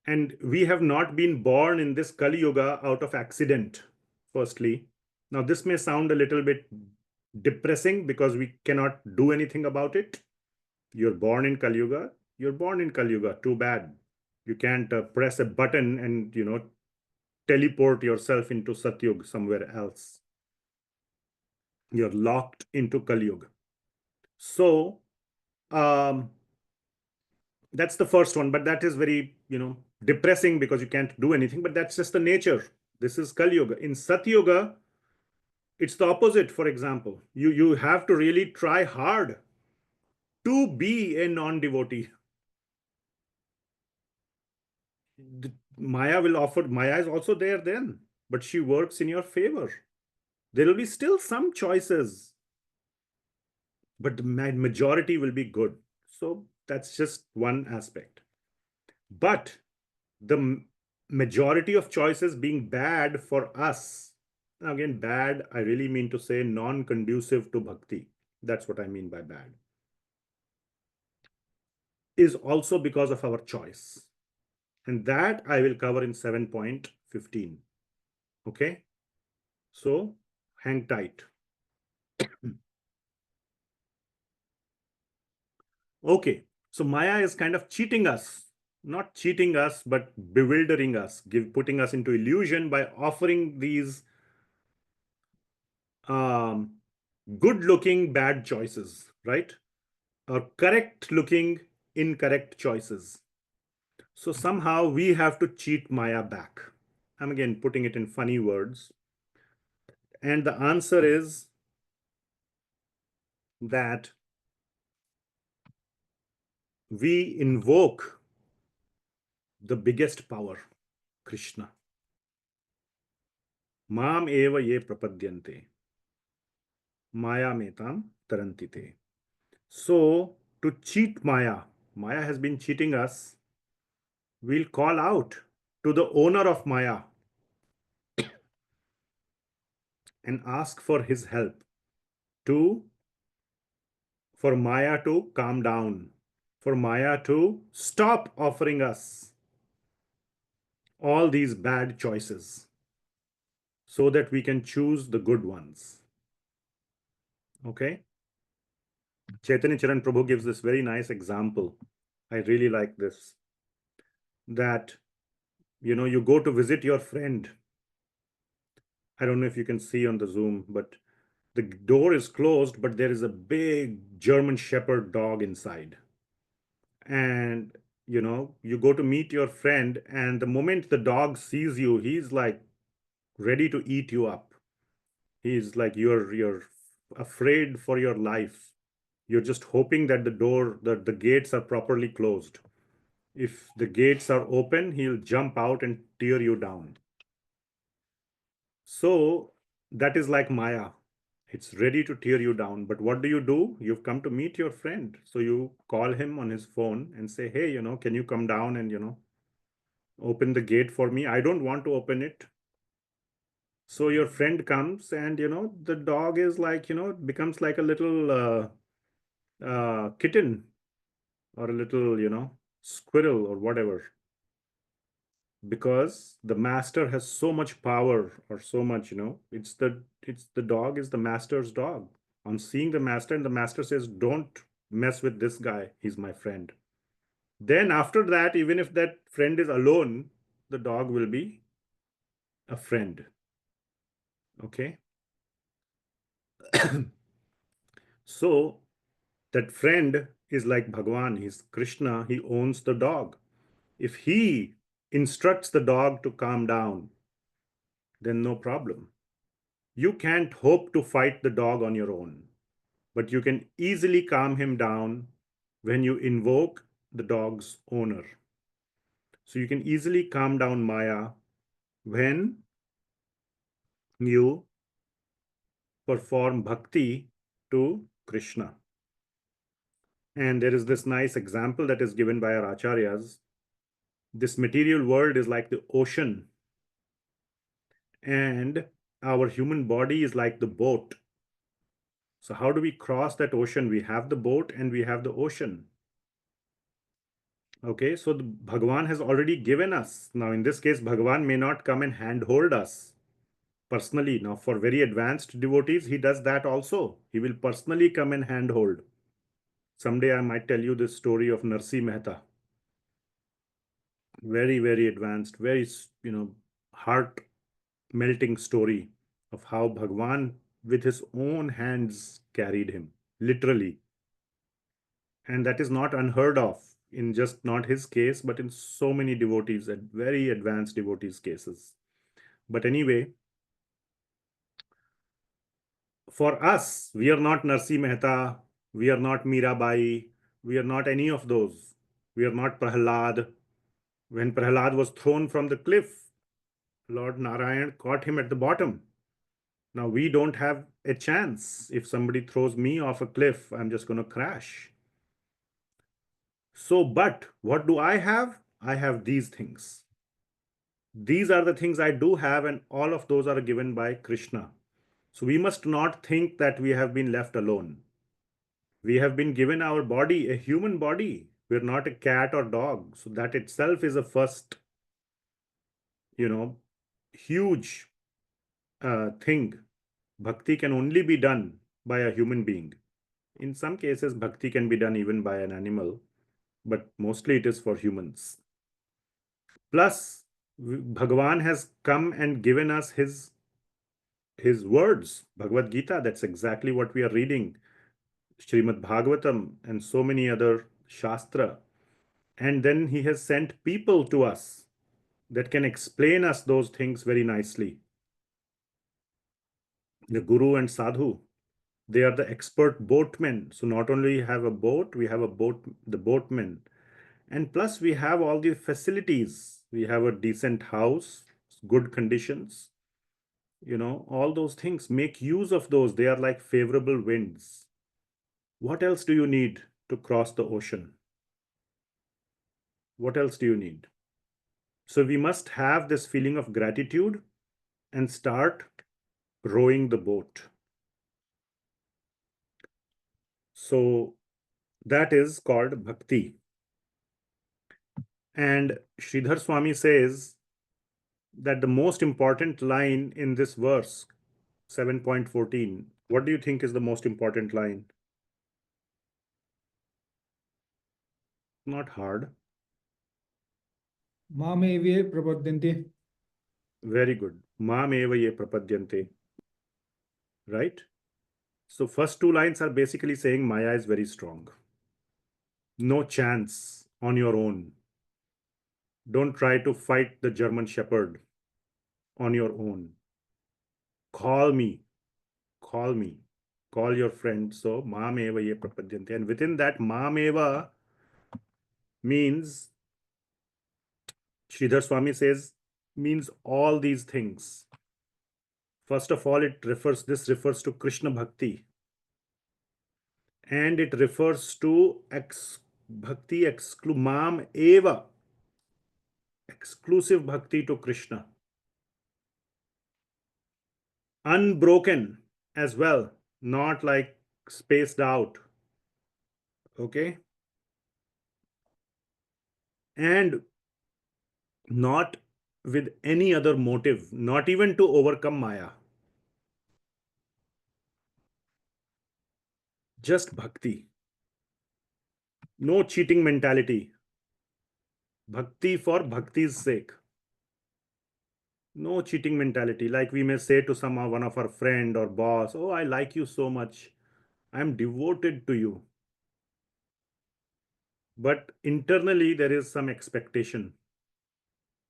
And we have not been born in this Kaliyuga out of accident, firstly. Now, this may sound a little bit depressing because we cannot do anything about it. You're born in Kaliyuga. You're born in Kaliyuga. Too bad. You can't press a button and, teleport yourself into Satyug somewhere else. You're locked into Kaliyuga. So, that's the first one, but that is very, depressing because you can't do anything, but that's just the nature. This is Kali Yuga. In Satyuga, it's the opposite. For example, you have to really try hard to be a non-devotee. Maya is also there then, but she works in your favor. There will be still some choices, but the majority will be good. So that's just one aspect. But the majority of choices being bad for us, again, bad, I really mean to say non-conducive to bhakti. That's what I mean by bad. Is also because of our choice. And that I will cover in 7.15. Okay? So hang tight. Okay. So Maya is kind of cheating us. Not cheating us, but bewildering us, putting us into illusion by offering these good looking bad choices, right? Or correct looking incorrect choices. So somehow we have to cheat Maya back. I'm again putting it in funny words. And the answer is that we invoke the biggest power, Krishna. Mam eva ye prapadyante. Maya metam tarantite. So to cheat Maya, Maya has been cheating us. We'll call out to the owner of Maya and ask for his help for Maya to calm down, for Maya to stop offering us all these bad choices so that we can choose the good ones. Okay? Chaitanya Charan Prabhu gives this very nice example. I really like this. That, you go to visit your friend. I don't know if you can see on the Zoom, but the door is closed, but there is a big German Shepherd dog inside. And, you go to meet your friend, and the moment the dog sees you, he's like ready to eat you up. He's like, you're afraid for your life. You're just hoping that the gates are properly closed. If the gates are open, he'll jump out and tear you down. So that is like Maya. It's ready to tear you down. But what do? You've come to meet your friend. So you call him on his phone and say, hey, can you come down and, open the gate for me? I don't want to open it. So your friend comes and, the dog is like, becomes like a little kitten or a little, squirrel or whatever. Because the master has so much power or so much, it's the dog is the master's dog. On seeing the master, and the master says, don't mess with this guy, he's my friend. Then after that, even if that friend is alone, the dog will be a friend. Okay. So that friend is like Bhagawan, he's Krishna, he owns the dog. If he instructs the dog to calm down, then no problem. You can't hope to fight the dog on your own, but you can easily calm him down when you invoke the dog's owner. So you can easily calm down Maya when you perform bhakti to Krishna. And there is this nice example that is given by our acharyas. This material world is like the ocean, and our human body is like the boat. So how do we cross that ocean? We have the boat and we have the ocean. Okay, so the Bhagavan has already given us. Now, in this case, Bhagavan may not come and handhold us personally. Now, for very advanced devotees, he does that also. He will personally come and handhold. Someday I might tell you this story of Narsi Mehta. Very, very advanced, very, heart melting story of how Bhagavan with his own hands carried him, literally. And that is not unheard of in just not his case, but in so many devotees, and very advanced devotees' cases. But anyway, for us, we are not Narsi Mehta, we are not Mirabai, we are not any of those. We are not Prahlad. When Prahlad was thrown from the cliff, Lord Narayan caught him at the bottom. Now we don't have a chance. If somebody throws me off a cliff, I'm just going to crash. So, but what do I have? I have these things. These are the things I do have, and all of those are given by Krishna. So we must not think that we have been left alone. We have been given our body, a human body. We're not a cat or dog. So that itself is a first, huge thing. Bhakti can only be done by a human being. In some cases, bhakti can be done even by an animal, but mostly it is for humans. Plus, Bhagavan has come and given us his words, Bhagavad Gita. That's exactly what we are reading. Srimad Bhagavatam and so many other Shastra. And then he has sent people to us that can explain us those things very nicely. The Guru and Sadhu, they are the expert boatmen. So not only have a boat, we have the boatmen. And plus we have all the facilities. We have a decent house, good conditions, all those things. Make use of those. They are like favorable winds. What else do you need to cross the ocean? What else do you need? So we must have this feeling of gratitude and start rowing the boat. So that is called bhakti. And Sridhar Swami says that the most important line in this verse, 7.14, what do you think is the most important line? Not hard. Mameve prapadyante. Very good. Mam eva ye prapadyante. Right? So first two lines are basically saying Maya is very strong. No chance on your own. Don't try to fight the German Shepherd on your own. Call me. Call me. Call your friend. So Mam eva ye prapadyante. And within that, Mam eva means, Sridhar Swami says, means all these things. First of all, this refers to Krishna Bhakti. And it refers to Bhakti Mam Eva, exclusive Bhakti to Krishna. Unbroken as well, not like spaced out. Okay? And not with any other motive, not even to overcome Maya. Just Bhakti. No cheating mentality. Bhakti for Bhakti's sake. No cheating mentality. Like we may say to one of our friend or boss, oh, I like you so much. I'm devoted to you. But internally, there is some expectation.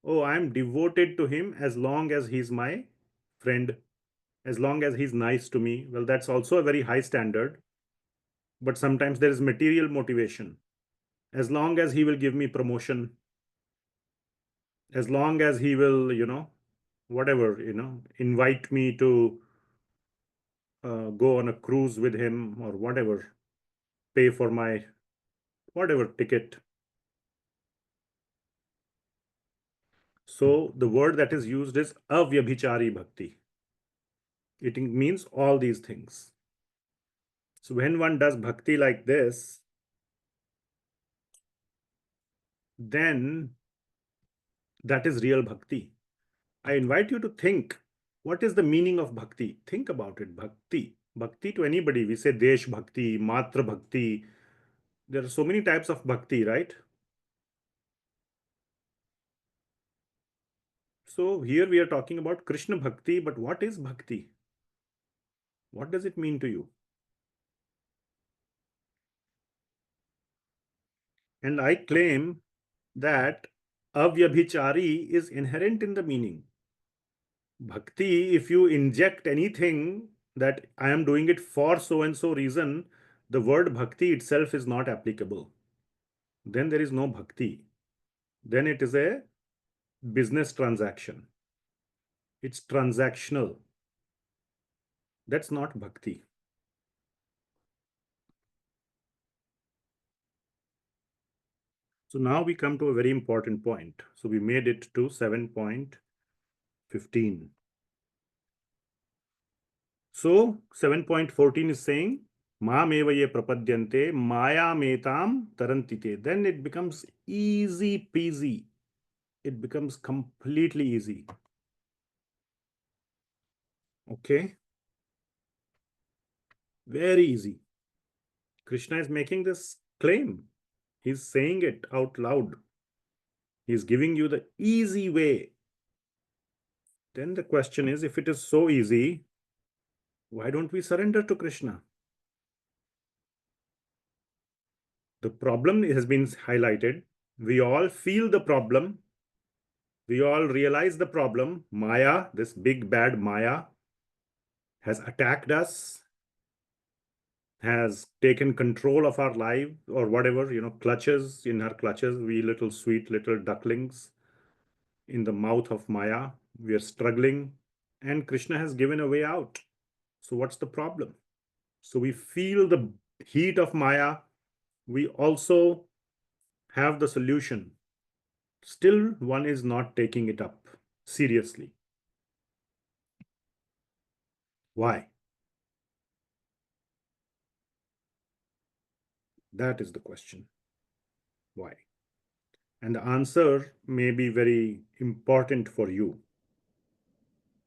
Oh, I'm devoted to him as long as he's my friend, as long as he's nice to me. Well, that's also a very high standard. But sometimes there is material motivation. As long as he will give me promotion, as long as he will, whatever, invite me to go on a cruise with him or whatever, pay for my whatever ticket. So the word that is used is avyabhichari bhakti. It means all these things. So when one does bhakti like this, then that is real bhakti. I invite you to think, what is the meaning of bhakti? Think about it. Bhakti. Bhakti to anybody. We say Desh Bhakti, Matra Bhakti. There are so many types of bhakti, right? So here we are talking about Krishna Bhakti, but what is bhakti? What does it mean to you? And I claim that avyabhichari is inherent in the meaning. Bhakti, if you inject anything that I am doing it for so and so reason, the word bhakti itself is not applicable. Then there is no bhakti. Then it is a business transaction. It's transactional. That's not bhakti. So now we come to a very important point. So we made it to 7.15. So 7.14 is saying, Mam eva ye prapadyante maya metam tarantite. Then it becomes easy peasy. It becomes completely easy. Okay? Very easy. Krishna is making this claim. He's saying it out loud. He's giving you the easy way. Then the question is, if it is so easy, why don't we surrender to Krishna? The problem has been highlighted. We all feel the problem. We all realize the problem. Maya, this big bad Maya, has attacked us, has taken control of our life or whatever, clutches, in her clutches, we little sweet little ducklings in the mouth of Maya. We are struggling, and Krishna has given a way out. So what's the problem? So we feel the heat of Maya. We also have the solution. Still, one is not taking it up seriously. Why? That is the question. Why? And the answer may be very important for you.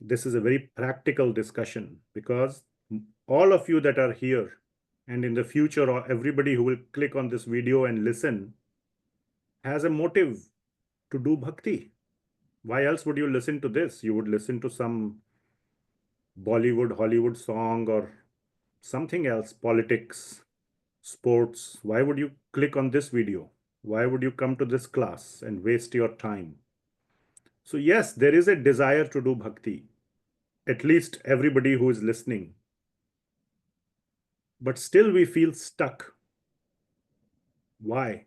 This is a very practical discussion because all of you that are here and in the future, or everybody who will click on this video and listen, has a motive to do bhakti. Why else would you listen to this? You would listen to some Bollywood, Hollywood song or something else, politics, sports. Why would you click on this video? Why would you come to this class and waste your time? So yes, there is a desire to do bhakti, at least everybody who is listening. But still we feel stuck. Why?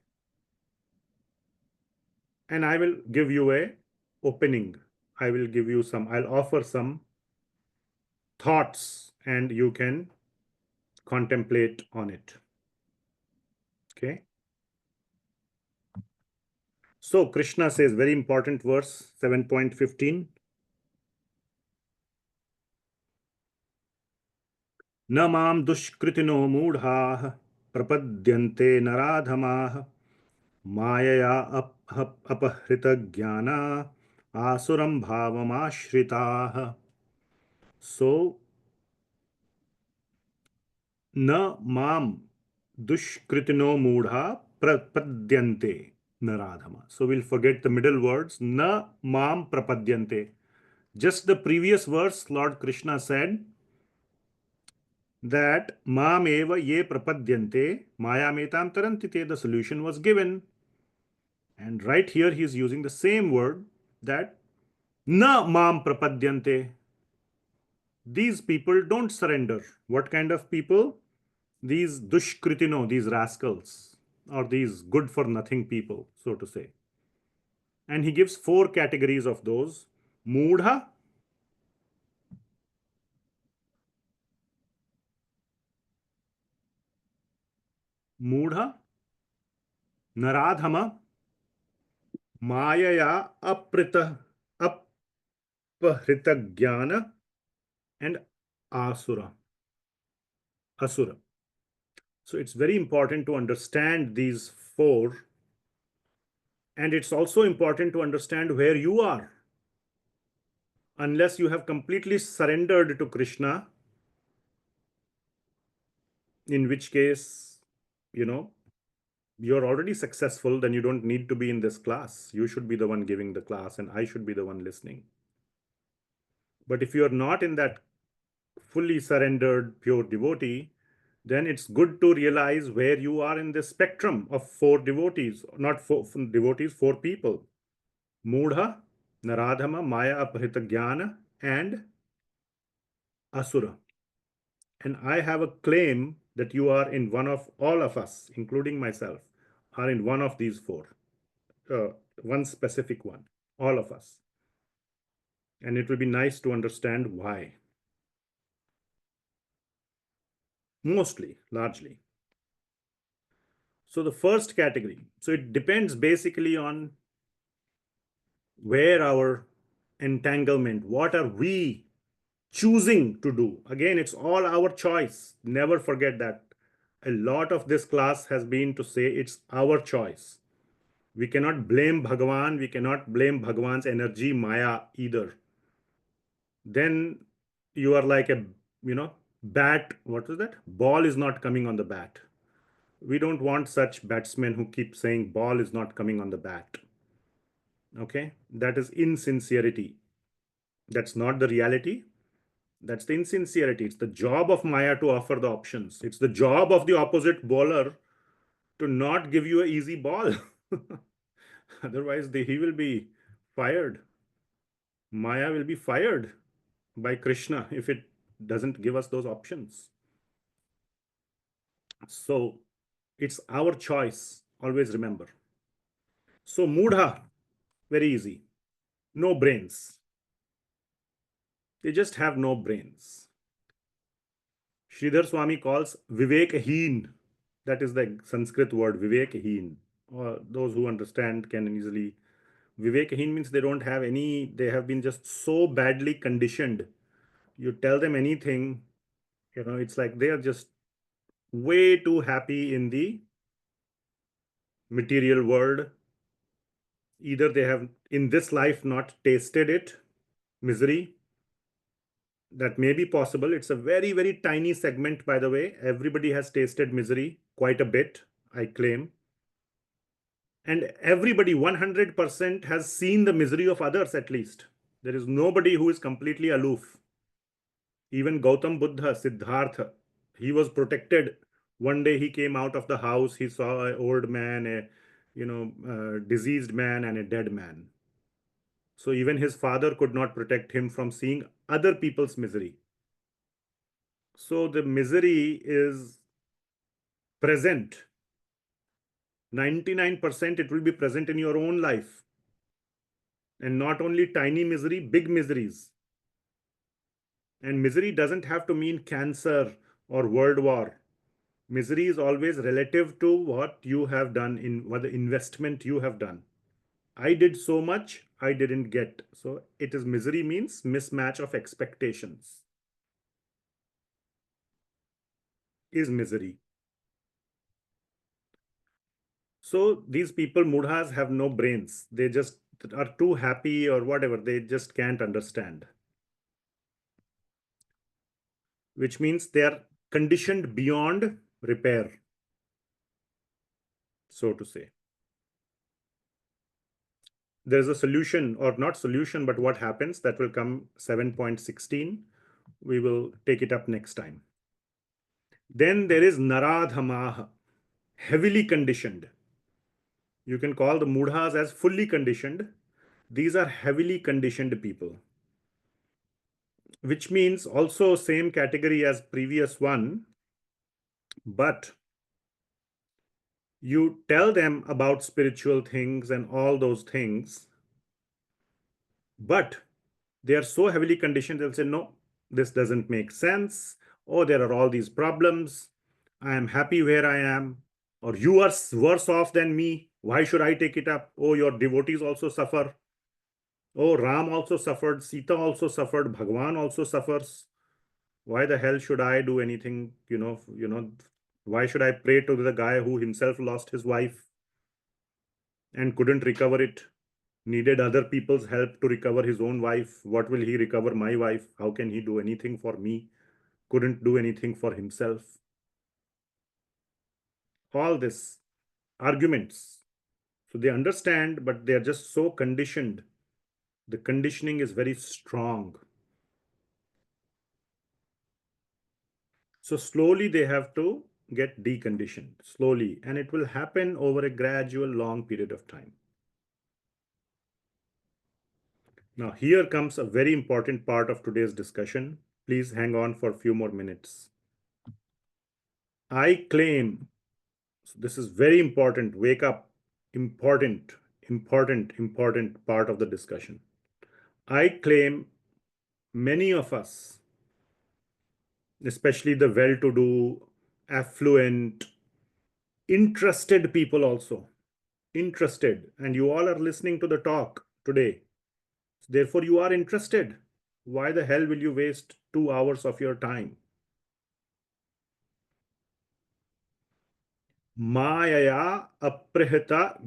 And I will give you a opening. I'll offer some thoughts and you can contemplate on it. Okay. So Krishna says, very important verse, 7.15. न माम दुष्कृतिनो मूढ़ाः प्रपद्यन्ते नराधमाः मायया अपहृतज्ञाना आसुरं भावमाश्रिताः. So न माम दुष्कृतिनो मूढ़ा प्रपद्यन्ते naradhama. So we'll forget the middle words. Na mam prapadyante. Just the previous verse, Lord Krishna said that mam eva ye prapadyante maya metam tarantite. The solution was given. And right here he is using the same word, that na mam prapadyante. These people don't surrender. What kind of people? These dushkritino, these rascals, or these good for nothing people, so to say. And he gives 4 categories of those. Mudha, Naradhama, Mayaya Apahrita Jnana, and Asura. So it's very important to understand these 4 And it's also important to understand where you are. Unless you have completely surrendered to Krishna, in which case, you're already successful, then you don't need to be in this class. You should be the one giving the class, and I should be the one listening. But if you're not in that fully surrendered, pure devotee, then it's good to realize where you are in the spectrum of four devotees, not four devotees, four people: Mudha, Naradhamah, Mayayapahrta Jnana, and Asura. And I have a claim that you are in one of, all of us, including myself, are in one of these four, uh, one specific one, all of us. And it will be nice to understand why. Mostly, largely. So the first category, so it depends basically on where our entanglement, what are we choosing to do. Again, it's all our choice. Never forget that. A lot of this class has been to say it's our choice. We cannot blame Bhagavan. We cannot blame Bhagavan's energy, Maya, either. Then you are like a, bat. What is that? Ball is not coming on the bat. We don't want such batsmen who keep saying ball is not coming on the bat. Okay? That is insincerity. That's not the reality. That's the insincerity. It's the job of Maya to offer the options. It's the job of the opposite bowler to not give you an easy ball. Otherwise, he will be fired. Maya will be fired by Krishna if it doesn't give us those options. So it's our choice. Always remember. So Mudha, very easy. No brains. They just have no brains. Sridhar Swami calls Vivekaheen. That is the Sanskrit word, Vivekaheen. Or those who understand can easily. Vivekaheen means they don't have any, they have been just so badly conditioned. You tell them anything, it's like they are just way too happy in the material world. Either they have in this life not tasted it, misery. That may be possible. It's a very, very tiny segment, by the way. Everybody has tasted misery quite a bit, I claim. And everybody, 100%, has seen the misery of others at least. There is nobody who is completely aloof. Even Gautam Buddha, Siddhartha, he was protected. One day he came out of the house, he saw an old man, a diseased man, and a dead man. So even his father could not protect him from seeing other people's misery. So the misery is present. 99% it will be present in your own life. And not only tiny misery, big miseries. And misery doesn't have to mean cancer or world war. Misery is always relative to what you have done, in what the investment you have done. I did so much, I didn't get. So it is misery means mismatch of expectations. Is misery. So these people, Mudhas, have no brains. They just are too happy or whatever. They just can't understand. Which means they are conditioned beyond repair, so to say. There's a solution, or not solution, but what happens, that will come 7.16. We will take it up next time. Then there is Naradhamah, heavily conditioned. You can call the Mudhas as fully conditioned. These are heavily conditioned people, which means also same category as previous one, but you tell them about spiritual things and all those things, but they are so heavily conditioned, they'll say, no, this doesn't make sense. Oh, there are all these problems. I am happy where I am. Or you are worse off than me. Why should I take it up? Oh, your devotees also suffer. Oh, Ram also suffered. Sita also suffered. Bhagavan also suffers. Why the hell should I do anything? Why should I pray to the guy who himself lost his wife? and couldn't recover it, needed other people's help to recover his own wife. What will he recover my wife? How can he do anything for me? Couldn't do anything for himself. All this arguments. So they understand, but they are just so conditioned. The conditioning is very strong. So slowly they have to get deconditioned, slowly, and it will happen over a gradual long period of time. Now here comes a very important part of today's discussion. Please hang on for a few more minutes. I claim, so this is very important, wake up, important part of the discussion. I claim many of us, especially the well-to-do, affluent, interested people also, interested, and you all are listening to the talk today. Therefore, you are interested. Why the hell will you waste 2 hours of your time? Mayayapahrta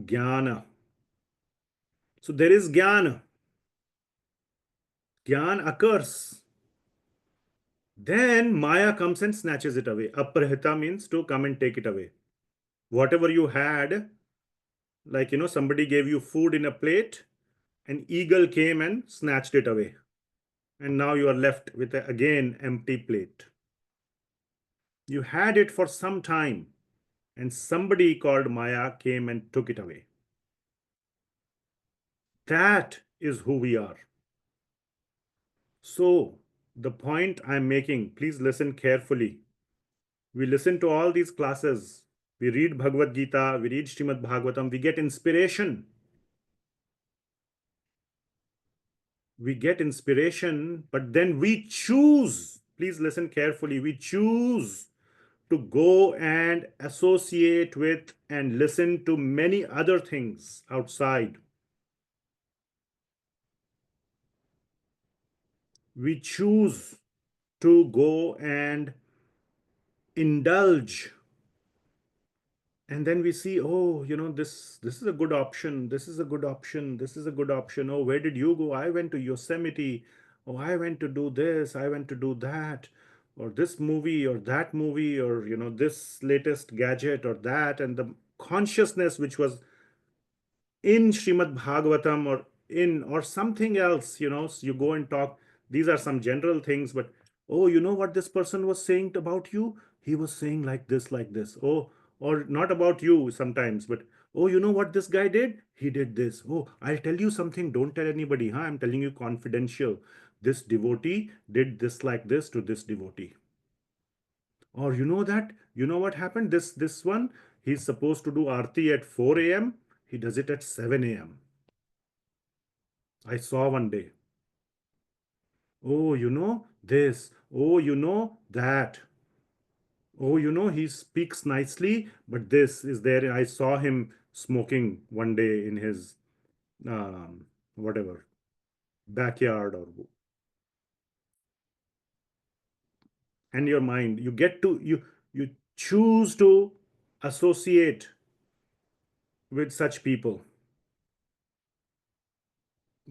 jnana. So there is jnana. Jnana occurs. Then Maya comes and snatches it away. Aprahita means to come and take it away. Whatever you had, like, somebody gave you food in a plate, an eagle came and snatched it away. And now you are left with a, again, empty plate. You had it for some time, and somebody called Maya came and took it away. That is who we are. So, the point I'm making, please listen carefully. We listen to all these classes. We read Bhagavad Gita, we read Srimad Bhagavatam, we get inspiration. We get inspiration, but then we choose, please listen carefully, we choose to go and associate with and listen to many other things outside. We choose to go and indulge, and then we see, oh, this is a good option, this is a good option, this is a good option. Oh, where did you go? I went to Yosemite. Oh, I went to do this, I went to do that, or this movie or that movie, or this latest gadget or that. And the consciousness which was in Srimad Bhagavatam or something else, so you go and talk. These are some general things, but oh, you know what this person was saying about you? He was saying like this, like this. Oh, or not about you sometimes, but oh, you know what this guy did? He did this. Oh, I'll tell you something. Don't tell anybody, huh? I'm telling you confidential. This devotee did this like this to this devotee. Or you know what happened? This one, he's supposed to do Aarti at 4 a.m. He does it at 7 a.m. I saw one day. Oh, this. Oh, that. Oh, he speaks nicely, but this is there. I saw him smoking one day in his whatever backyard and your mind. You get to you choose to associate with such people.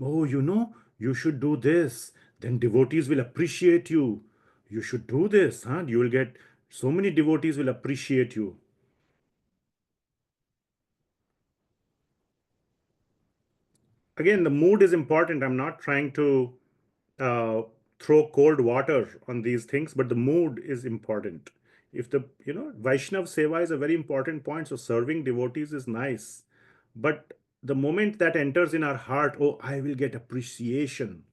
Oh, you should do this. Then devotees will appreciate you. You should do this, huh? You will get so many devotees will appreciate you. Again, the mood is important. I'm not trying to uh, throw cold water on these things, but the mood is important. If Vaishnav Seva is a very important point. So serving devotees is nice. But the moment that enters in our heart, oh, I will get appreciation.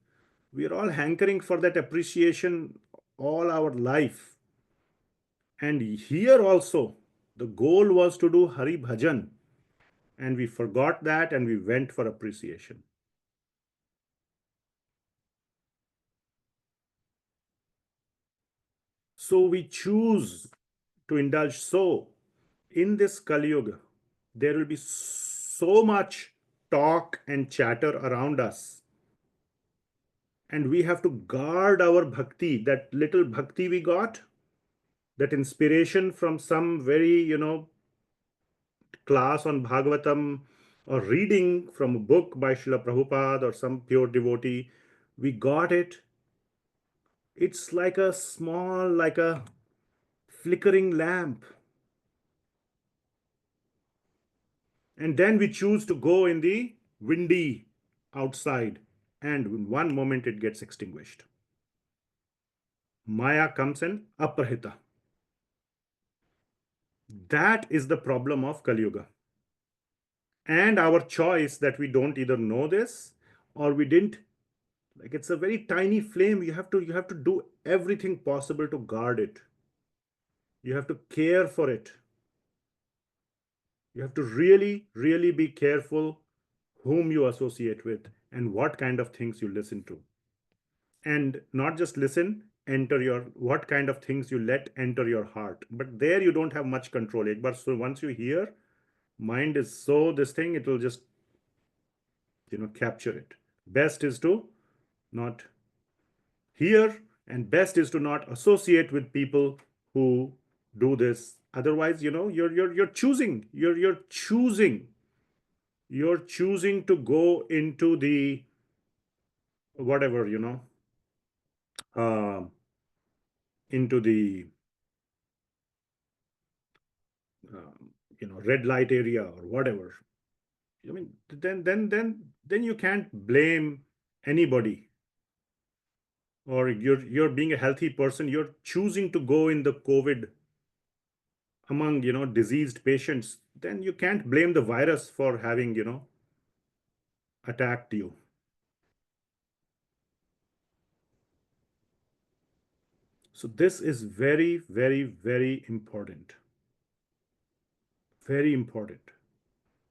We are all hankering for that appreciation all our life. And here also, the goal was to do Hari Bhajan. And we forgot that and we went for appreciation. So we choose to indulge. So in this Kaliyuga, there will be so much talk and chatter around us. And we have to guard our bhakti, that little bhakti we got, that inspiration from some very, class on Bhagavatam or reading from a book by Srila Prabhupada or some pure devotee. We got it. It's like a small, like a flickering lamp. And then we choose to go in the windy outside, and in one moment it gets extinguished. Maya comes and aprahita. That is the problem of Kaliyuga. And our choice that we don't either know this or we didn't, like, it's a very tiny flame. You have to do everything possible to guard it. You have to care for it. You have to really, really be careful whom you associate with and what kind of things you listen to. And not just listen, enter your, what kind of things you let enter your heart. But there you don't have much control. But so once you hear, mind is so this thing, it will just, capture it. Best is to not hear, and best is to not associate with people who do this. Otherwise, you're choosing, you're choosing to go into the whatever, uh, into the red light area or whatever. I mean, then you can't blame anybody. Or you're being a healthy person, you're choosing to go in the COVID among diseased patients, then you can't blame the virus for having attacked you. So this is very, very, very important. Very important.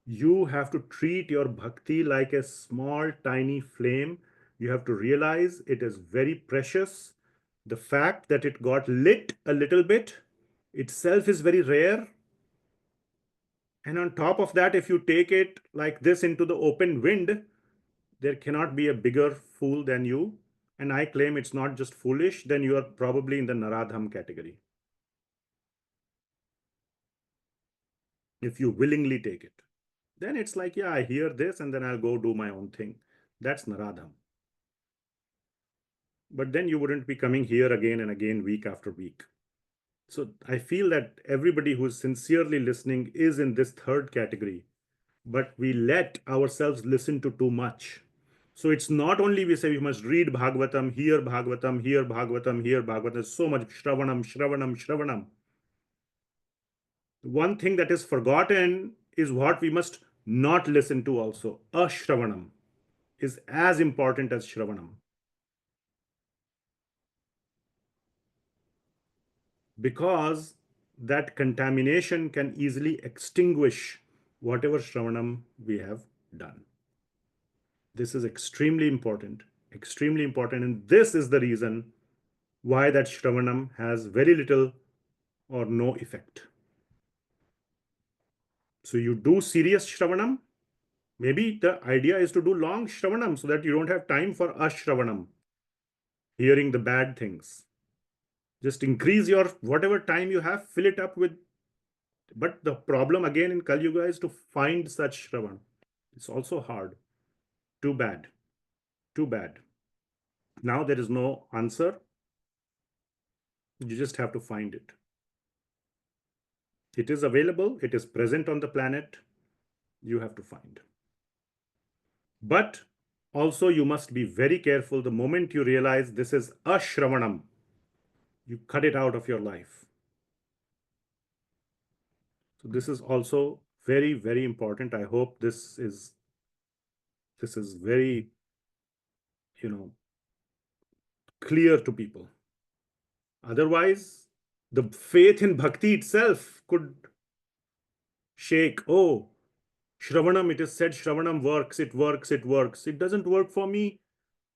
You have to treat your bhakti like a small, tiny flame. You have to realize it is very precious. The fact that it got lit a little bit itself is very rare. And on top of that, if you take it like this into the open wind, there cannot be a bigger fool than you. And I claim it's not just foolish, then you are probably in the Naradhamah category. If you willingly take it, then it's like, yeah, I hear this and then I'll go do my own thing. That's Naradhamah. But then you wouldn't be coming here again and again, week after week. So I feel that everybody who's sincerely listening is in this third category, but we let ourselves listen to too much. So it's not only we say we must read Bhagavatam, hear Bhagavatam, hear Bhagavatam, hear Bhagavatam. There's so much shravanam, shravanam, shravanam. One thing that is forgotten is what we must not listen to also. Ashravanam is as important as shravanam. Because that contamination can easily extinguish whatever shravanam we have done. This is extremely important, and this is the reason why that shravanam has very little or no effect. So you do serious shravanam. Maybe the idea is to do long shravanam so that you don't have time for ashravanam, hearing the bad things. Just increase your whatever time you have, fill it up with. But the problem again in Kaliyuga is to find such shravan. It's also hard. Too bad. Too bad. Now there is no answer. You just have to find it. It is available. It is present on the planet. You have to find. But also you must be very careful. The moment you realize this is ashravanam, you cut it out of your life. So this is also very, very important. I hope this is very, clear to people. Otherwise, the faith in bhakti itself could shake. Oh, shravanam, it is said shravanam works, it works, it works. It doesn't work for me.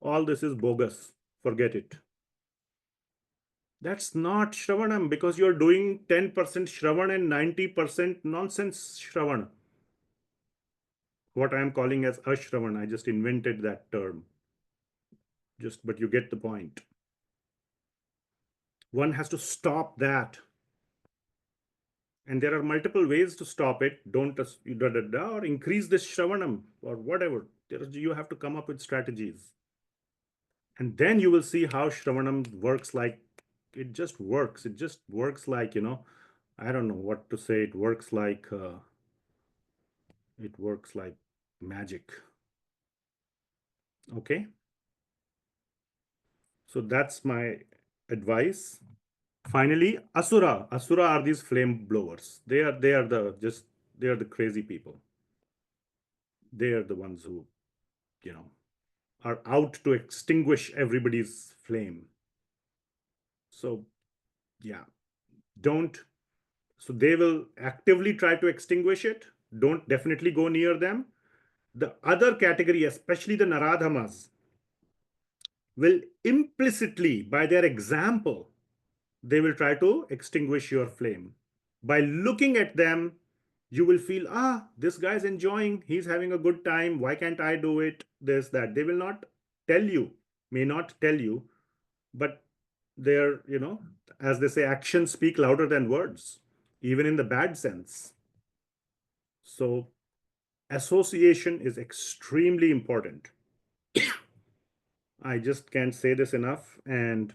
All this is bogus. Forget it. That's not shravanam, because you're doing 10% shravan and 90% nonsense shravan. What I am calling as ashravan. I just invented that term. But you get the point. One has to stop that And there are multiple ways to stop it. Don't or increase this shravanam or whatever. You have to come up with strategies. And then you will see how shravanam works. Like it just works. It just works like, I don't know what to say. It works like magic. Okay. So that's my advice. Finally, Asura are these flame blowers. They are the crazy people. They are the ones who, are out to extinguish everybody's flame. So yeah, so they will actively try to extinguish it. Don't definitely go near them. The other category, especially the Naradhamas, will implicitly, by their example, they will try to extinguish your flame. By looking at them, you will feel, this guy's enjoying, he's having a good time, why can't I do it? This, that. They will not tell you, may not tell you, but their, as they say, actions speak louder than words, even in the bad sense. So association is extremely important. I just can't say this enough, and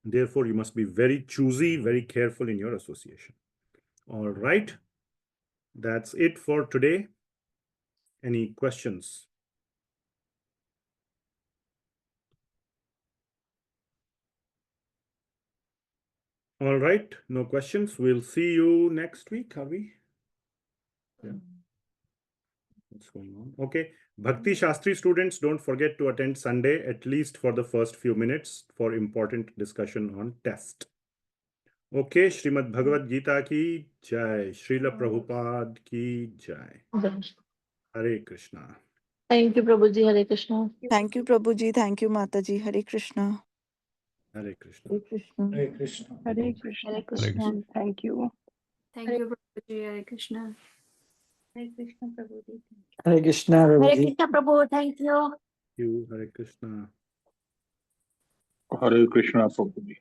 therefore you must be very choosy, very careful in your association. All right, that's it for today. Any questions? All right, no questions. We'll see you next week, are we? Yeah. What's going on? Okay. Bhakti Shastri students, don't forget to attend Sunday, at least for the first few minutes, for important discussion on test. Okay, Srimad Bhagavad Gita ki jai, Srila Prabhupada ki jai. Hare Krishna. Thank you, Prabhuji. Hare Krishna. Thank you, Prabhuji. Thank you, Mataji. Hare Krishna. Hare Krishna. Hare Krishna. Hare Krishna. Hare Krishna. Hare Krishna. Thank you. Thank you, Prabhuji. Hare Krishna. Hare Krishna, Prabhuji. Hare Krishna, Hare Prabhuji. Krishna, Prabhu. Thank you. You, Hare Krishna. Hare Krishna, Prabhuji.